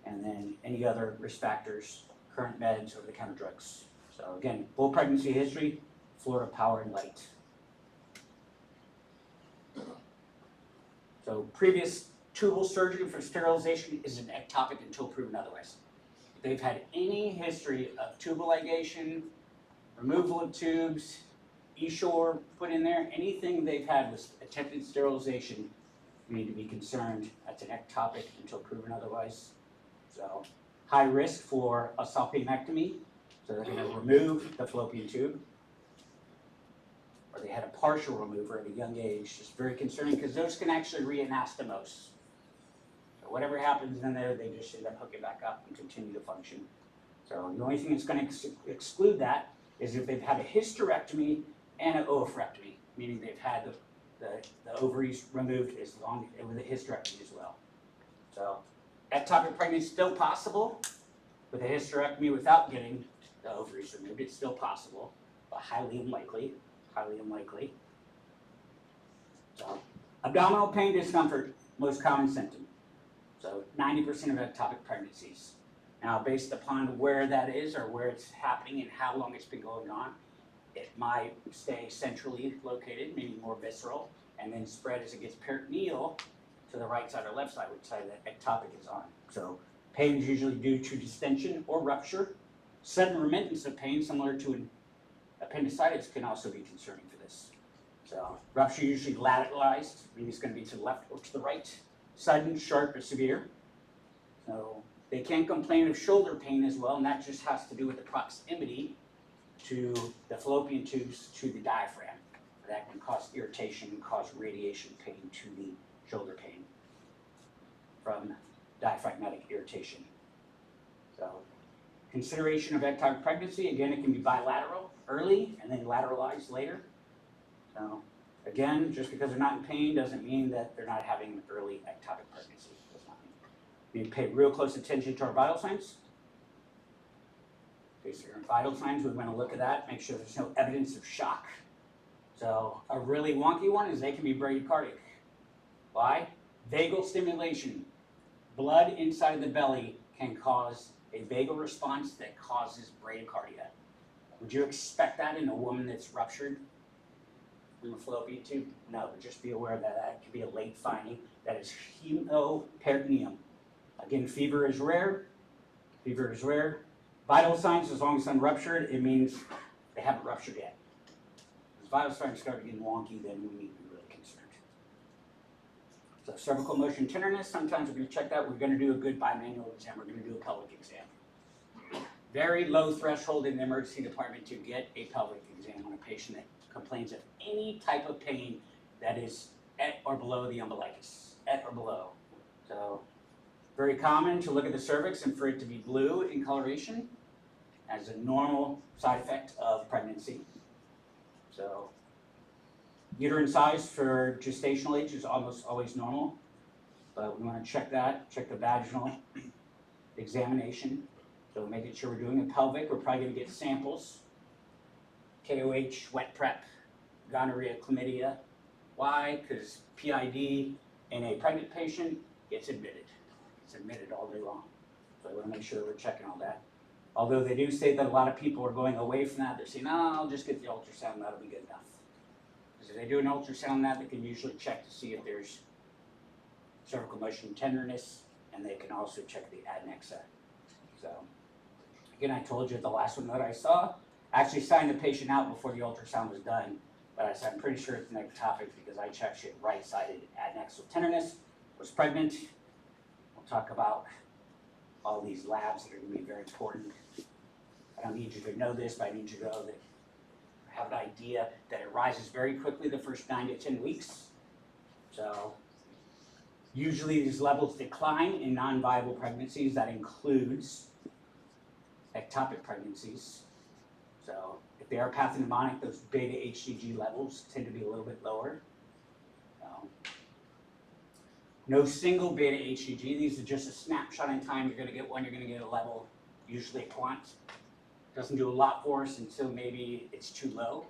And then any other risk factors, current meds, over-the-counter drugs. So again, full pregnancy history, Florida Power and Light. So previous tubal surgery for sterilization is an ectopic until proven otherwise. If they've had any history of tubal ligation, removal of tubes, E-shore put in there, anything they've had with attempted sterilization, you need to be concerned. That's an ectopic until proven otherwise. So high risk for a salpingectomy, so they're going to remove the fallopian tube. Or they had a partial remover at a young age, just very concerning because those can actually re-anastomose. So So whatever happens in there, they just end up hooking back up and continue to function. So the only thing that's gonna exclude that is if they've had a hysterectomy and an oophorectomy, meaning they've had the ovaries removed as long, with a hysterectomy as well. So ectopic pregnancy is still possible with a hysterectomy without getting the ovaries removed. It's still possible, but highly unlikely, highly unlikely. So abdominal pain, discomfort, most common symptom. So 90% of ectopic pregnancies. Now, based upon where that is or where it's happening and how long it's been going on, it might stay centrally located, meaning more visceral, and then spread as it gets peritoneal to the right side or left side, which side that ectopic is on. So pain is usually due to distension or rupture. Sudden remittance of pain, similar to an appendicitis, can also be concerning for this. So rupture usually lateralized, meaning it's going to be to the left or to the right. Sudden, sharp, or severe. So they can complain of shoulder pain as well, and that just has to do with the proximity to the fallopian tubes to the diaphragm. That can cause irritation and cause radiation pain to the shoulder pain from diaphragmatic irritation. So consideration of ectopic pregnancy, again, it can be bilateral early and then lateralized later. So again, just because they're not in pain doesn't mean that they're not having an early ectopic pregnancy. Does not mean. We need to pay real close attention to our vital signs. Okay, so your vital signs, we want to look at that, make sure there's no evidence of shock. So a really wonky one is they can be bradycardic. Why? Vagal stimulation. Blood inside of the belly can cause a vagal response that causes bradycardia. Would you expect that in a woman that's ruptured from the fallopian tube? No, but just be aware that that could be a late finding. That is hematoperitoneum. Again, fever is rare. Fever is rare. Vital signs, as long as it's unruptured, it means they haven't ruptured yet. If vital signs start getting wonky, then we need to be really concerned. So cervical motion tenderness, sometimes we're going to check that. We're going to do a good bimanual exam. We're going to do a pelvic exam. Very low threshold in the emergency department to get a pelvic exam on a patient that complains of any type of pain that is at or below the umbilicus, at or below. So very common to look at the cervix and for it to be blue in coloration as a normal side effect of pregnancy. So uterine size for gestational age is almost always normal, but we want to check that, check the vaginal examination. So making sure we're doing a pelvic, we're probably going to get samples, KOH, wet prep, gonorrhea, chlamydia. Why? Because PID in a pregnant patient gets admitted. It's admitted all day long. So I want to make sure that we're checking all that. Although they do say that a lot of people are going away from that, they're saying, "No, I'll just get the ultrasound, that'll be good enough." Because if they do an ultrasound on that, they can usually check to see if there's cervical motion tenderness, and they can also check the adnexa. So, again, I told you the last one that I saw, I actually signed the patient out before the ultrasound was done, but I said, I'm pretty sure it's an ectopic because I checked she had right-sided adnexal tenderness, was pregnant. We'll talk about all these labs that are going to be very important. I don't need you to know this, but I need you to know that have an idea that it rises very quickly the first 9 to 10 weeks. So usually these levels decline in non-viable pregnancies. That includes ectopic pregnancies. So if they are pathognomonic, those beta HCG levels tend to be a little bit lower. No single beta HCG. These are just a snapshot in time. You're going to get one, you're going to get a level, usually a quant. Doesn't do a lot for us until maybe it's too low.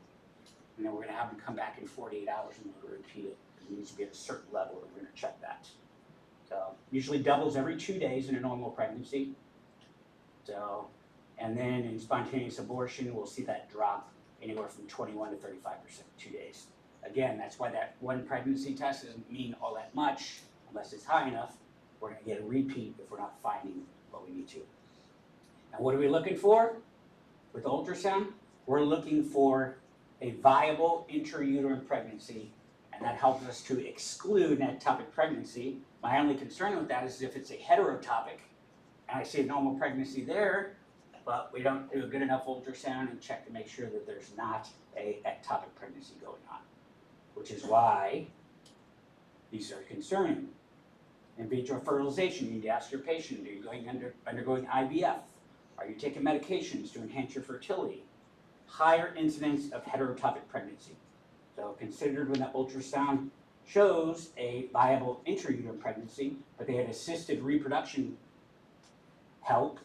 And then we're going to have them come back in 48 hours and we'll repeat it. It needs to be at a certain level and we're going to check that. So usually doubles every 2 days in a normal pregnancy. So, and then in spontaneous abortion, we'll see that drop anywhere from 21 to 35% in 2 days. Again, that's why that one pregnancy test doesn't mean all that much unless it's high enough. We're going to get a repeat if we're not finding what we need to. Now, what are we looking for with ultrasound? We're looking for a viable intrauterine pregnancy, and that helps us to exclude an ectopic pregnancy. My only concern with that is if it's a heterotopic, and I see a normal pregnancy there, but we don't do a good enough ultrasound and check to make sure that there's not a ectopic pregnancy going on, which is why these are concerning. In vitro fertilization, you need to ask your patient, are you undergoing IVF? Are you taking medications to enhance your fertility? Higher incidence of heterotopic pregnancy. So considered when the ultrasound shows a viable intrauterine pregnancy, but they had assisted reproduction help.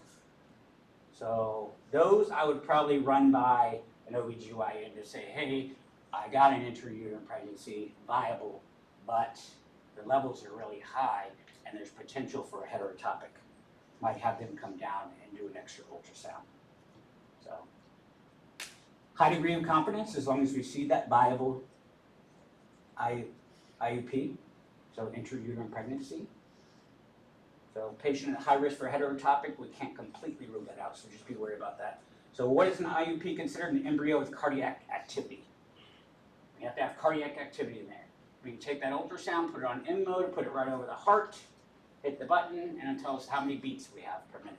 So those I would probably run by an OBGYN to say, hey, I got an intrauterine pregnancy, viable, but the levels are really high and there's potential for a heterotopic. Might have them come down and do an extra ultrasound. So high degree of confidence as long as we see that viable IUP, so intrauterine pregnancy. So patient at high risk for heterotopic, we can't completely rule that out, so just be worried about that. So what is an IUP considered? An embryo with cardiac activity. We have to have cardiac activity in there. We can take that ultrasound, put it on M mode, put it right over the heart, hit the button, and it'll tell us how many beats we have per minute.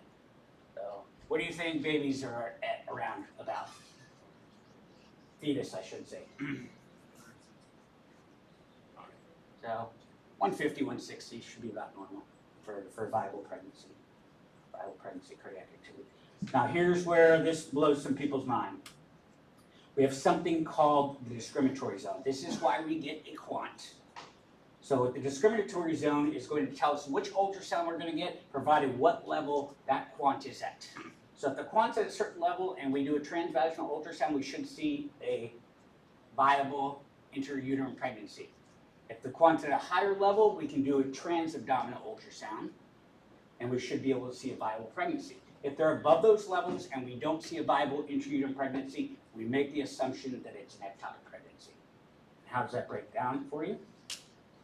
So what do you think babies are at around about? Fetus, I should say. So 150, 160 should be about normal for viable pregnancy cardiac activity. Now here's where this blows some people's mind. We have something called the discriminatory zone. This is why we get a quant. So the discriminatory zone is going to tell us which ultrasound we're going to get, provided what level that quant is at. So if the quant's at a certain level and we do a transvaginal ultrasound, we should see a viable intrauterine pregnancy. If the quant's at a higher level, we can do a transabdominal ultrasound, and we should be able to see a viable pregnancy. If they're above those levels and we don't see a viable intrauterine pregnancy, we make the assumption that it's an ectopic pregnancy. How does that break down for you?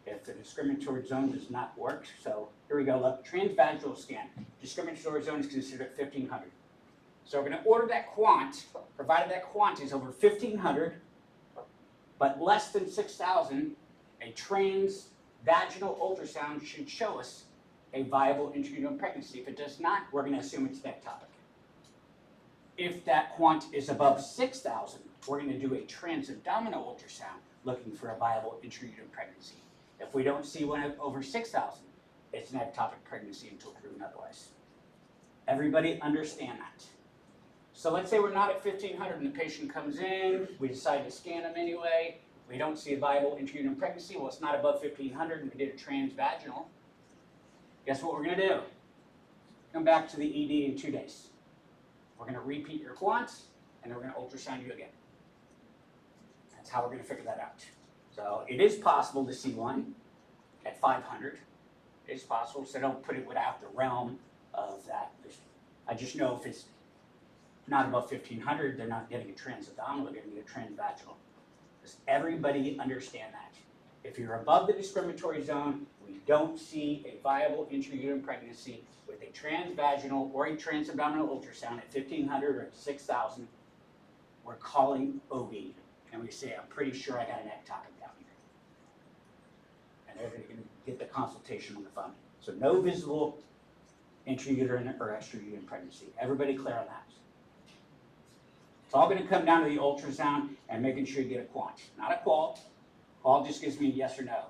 If the discriminatory zone does not work, so here we go, look, transvaginal scan. Discriminatory zone is considered at 1500. So we're going to order that quant, provided that quant is over 1500, but less than 6000, a transvaginal ultrasound should show us a viable intrauterine pregnancy. If it does not, we're going to assume it's ectopic. If that quant is above 6000, we're going to do a transabdominal ultrasound looking for a viable intrauterine pregnancy. If we don't see one over 6,000, it's an ectopic pregnancy until proven otherwise. Everybody understand that? So let's say we're not at 1,500 and the patient comes in, we decide to scan them anyway, we don't see a viable intrauterine pregnancy, well it's not above 1,500 and we did a transvaginal. Guess what we're going to do? Come back to the ED in 2 days. We're going to repeat your quants and then we're going to ultrasound you again. That's how we're going to figure that out. So it is possible to see one at 500. It is possible, so don't put it without the realm of that. I just know if it's not above 1,500, they're not getting a transabdominal, they're going to get a transvaginal. Does everybody understand that? If you're above the discriminatory zone, we don't see a viable intrauterine pregnancy with a transvaginal or a transabdominal ultrasound at 1,500 or at 6,000, we're calling OB. And we say, I'm pretty sure I got an ectopic down here. And they're going to get the consultation on the phone. So no visible intrauterine or extrauterine pregnancy. Everybody clear on that? It's all going to come down to the ultrasound and making sure you get a quant. Not a qual. Qual just gives me a yes or no.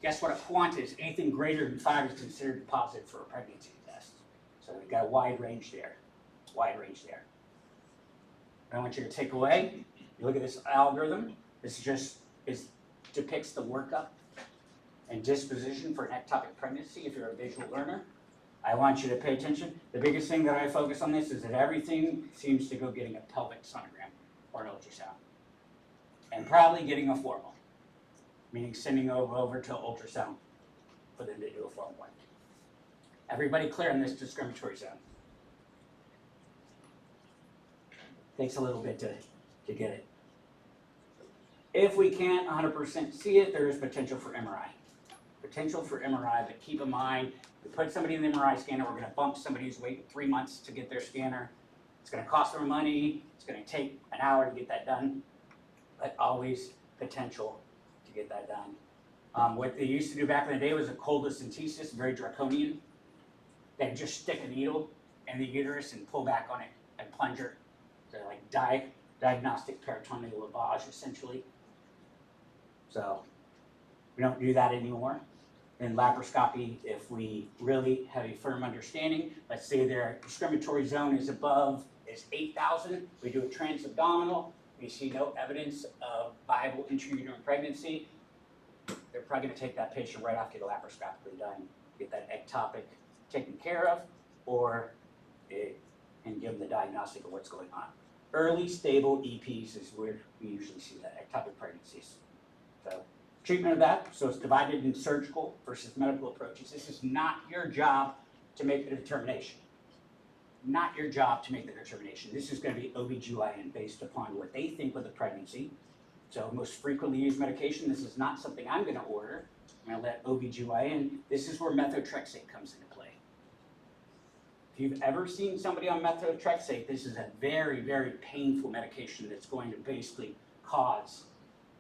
Guess what a quant is? Anything greater than 5 is considered positive for a pregnancy test. So we've got a wide range there. Wide range there. I want you to take away. You look at this algorithm, this depicts the workup and disposition for an ectopic pregnancy if you're a visual learner. I want you to pay attention. The biggest thing that I focus on this is that everything seems to go getting a pelvic sonogram or an ultrasound. And probably getting a formal, meaning sending over to ultrasound for them to do a formal one. Everybody clear on this discriminatory zone? Takes a little bit to get it. If we can't 100% see it, there is potential for MRI. Potential for MRI, but keep in mind, we put somebody in the MRI scanner, we're going to bump somebody who's waiting 3 months to get their scanner. It's going to cost them money, it's going to take an hour to get that done, but always potential to get that done. What they used to do back in the day was a choledocentesis, very draconian. They'd just stick a needle in the uterus and pull back on it and plunger. So like diagnostic peritoneal lavage, essentially. So we don't do that anymore. In laparoscopy, if we really have a firm understanding, let's say their discriminatory zone is above, is 8,000, we do a transabdominal, we see no evidence of viable intrauterine pregnancy, they're probably gonna take that patient right off, get laparoscopically done, get that ectopic taken care of, and give them the diagnostic of what's going on. Early stable EPs is where we usually see that, ectopic pregnancies. So, treatment of that, so it's divided in surgical versus medical approaches. This is not your job to make the determination. Not your job to make the determination. This is gonna be OBGYN based upon what they think of the pregnancy. So most frequently used medication, this is not something I'm gonna order. I'm gonna let OBGYN, this is where methotrexate comes into play. If you've ever seen somebody on methotrexate, this is a very, very painful medication that's going to basically cause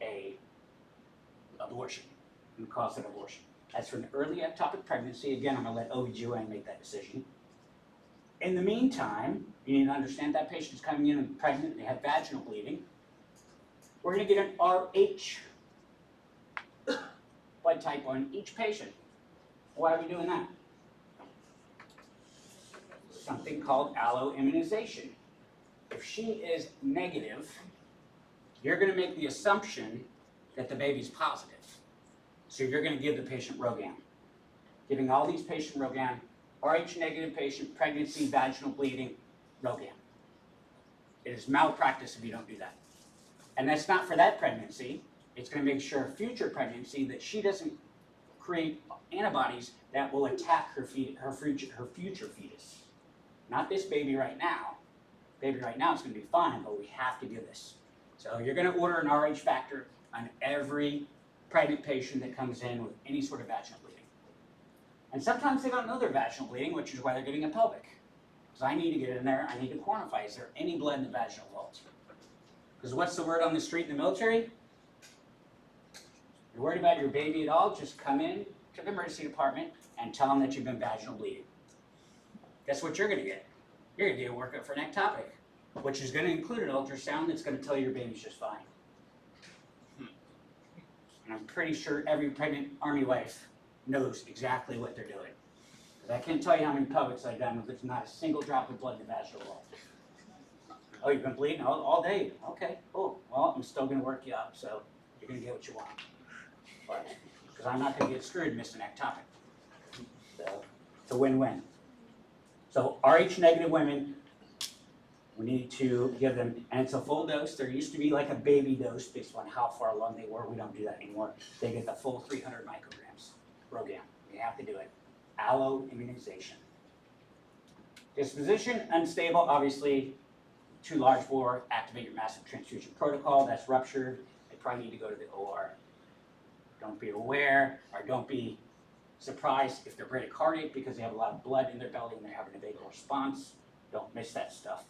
a abortion, and cause an abortion. As for an early ectopic pregnancy, again, I'm gonna let OBGYN make that decision. In the meantime, you need to understand that patient's coming in and pregnant, they have vaginal bleeding. We're gonna get an RH blood type on each patient. Why are we doing that? Something called alloimmunization. If she is negative, you're gonna make the assumption that the baby's positive. So you're gonna give the patient Rogan. Giving all these patients Rogan, RH negative patient, pregnancy, vaginal bleeding, Rogan. It is malpractice if you don't do that. And that's not for that pregnancy, it's gonna make sure future pregnancy that she doesn't create antibodies that will attack her future fetus. Not this baby right now. Baby right now is gonna be fine, but we have to do this. So you're gonna order an RH factor on every pregnant patient that comes in with any sort of vaginal bleeding. And sometimes they don't know they're vaginal bleeding, which is why they're getting a pelvic. Because I need to get in there, I need to quantify, is there any blood in the vaginal vault? Because what's the word on the street in the military? You're worried about your baby at all, just come in to the emergency department and tell them that you've been vaginal bleeding. Guess what you're gonna get? You're gonna do a workup for an ectopic, which is gonna include an ultrasound that's gonna tell you your baby's just fine. And I'm pretty sure every pregnant Army wife knows exactly what they're doing. Because I can't tell you how many pelvics I've done with there's not a single drop of blood in the vaginal wall. Oh, you've been bleeding all day? Okay, cool. Well, I'm still gonna work you up, so you're gonna get what you want. Because I'm not gonna get screwed missing ectopic. So, it's a win-win. So RH negative women, we need to give them, and it's a full dose. There used to be like a baby dose based on how far along they were. We don't do that anymore. They get the full 300 micrograms, Rogan. We have to do it. Alloimmunization. Disposition, unstable, obviously, too large bore, activate your massive transfusion protocol. That's ruptured. They probably need to go to the OR. Don't be aware, or don't be surprised if they're bradycardic because they have a lot of blood in their belly and they're having a vagal response. Don't miss that stuff.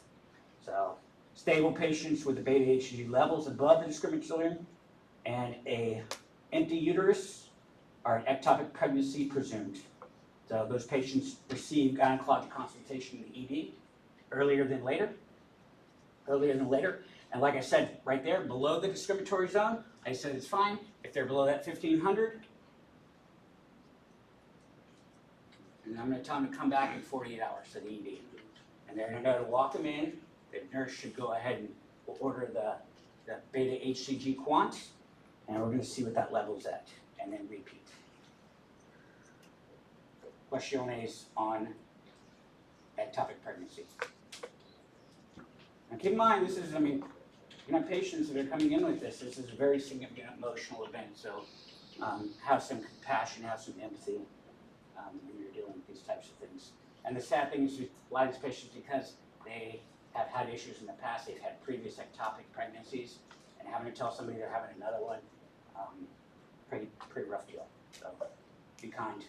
So, stable patients with the beta HCG levels above the discriminatory and a empty uterus are an ectopic pregnancy presumed. So those patients receive gynecologic consultation in the ED earlier than later. And like I said, right there, below the discriminatory zone, I said it's fine. If they're below that 1500, and I'm gonna tell them to come back in 48 hours to the ED. And they're gonna walk them in. The nurse should go ahead and order the beta HCG quant, and we're gonna see what that level's at, and then repeat. Questionnaires on ectopic pregnancy. Now keep in mind, this is, you have patients that are coming in with this. This is a very significant emotional event, so have some compassion, have some empathy when you're dealing with these types of things. And the sad thing is, a lot of these patients, because they have had issues in the past, they've had previous ectopic pregnancies, and having to tell somebody they're having another one, pretty rough deal. So be kind.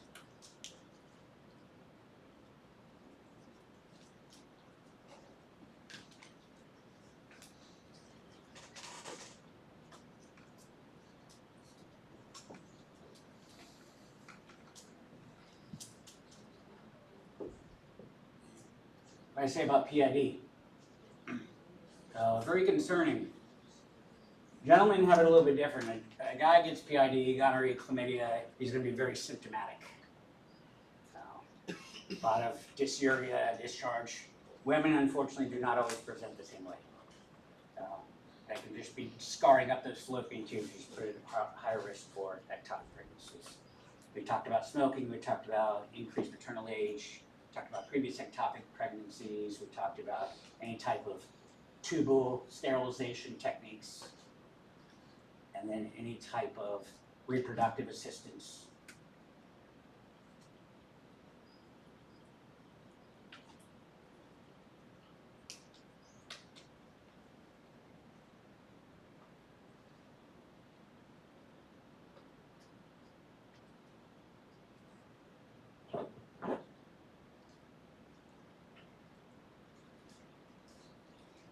What I say about PID. Very concerning. Gentlemen have it a little bit different. A guy gets PID, gonorrhea, chlamydia, he's gonna be very symptomatic. So, a lot of dysuria, discharge. Women unfortunately do not always present the same way. That can just be scarring up those fallopian tubes, just put it at higher risk for ectopic pregnancies. We talked about smoking, we talked about increased maternal age, talked about previous ectopic pregnancies, we talked about any type of tubal sterilization techniques, and then any type of reproductive assistance.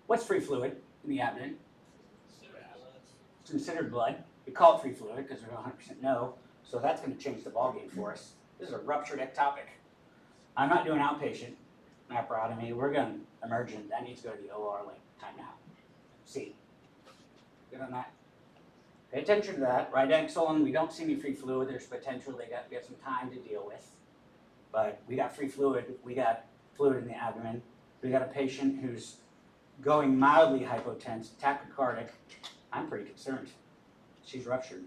What's free fluid in the abdomen? It's considered blood. We call it free fluid because we don't 100% know, so that's going to change the ballgame for us. This is a ruptured ectopic. I'm not doing outpatient laparotomy. We're going emergent. That needs to go to the OR like time now. See, good on that. Pay attention to that. Right axon, we don't see any free fluid. There's potential. We got some time to deal with, but we got free fluid. We got fluid in the abdomen. We got a patient who's going mildly hypotense, tachycardic. I'm pretty concerned. She's ruptured.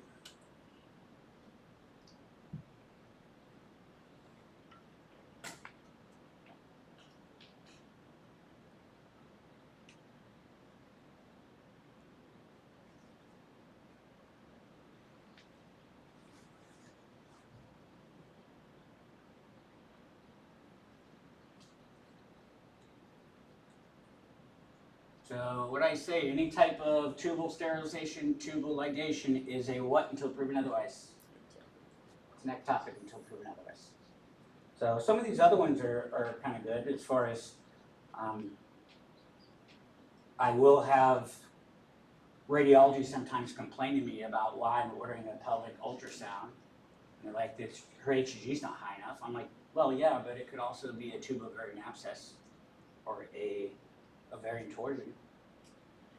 So what I say, any type of tubal sterilization, tubal ligation is a what until proven otherwise? It's an ectopic until proven otherwise. So some of these other ones are kind of good as far as I will have radiology sometimes complain to me about why I'm ordering a pelvic ultrasound. And they're like, her HCG's not high enough. I'm like, well, yeah, but it could also be a tubo-ovarian abscess or a ovarian torsion,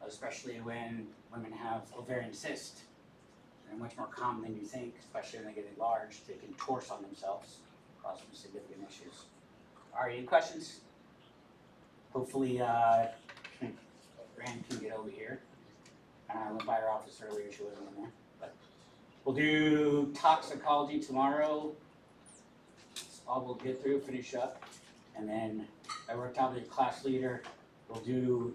especially when women have ovarian cysts. They're much more common than you think, especially when they get enlarged. They can torse on themselves, cause some significant issues. All right, any questions? Hopefully, Grant can get over here. I went by her office earlier, she wasn't in there. But we'll do toxicology tomorrow. That's all we'll get through, finish up. And then I worked out with the class leader. We'll do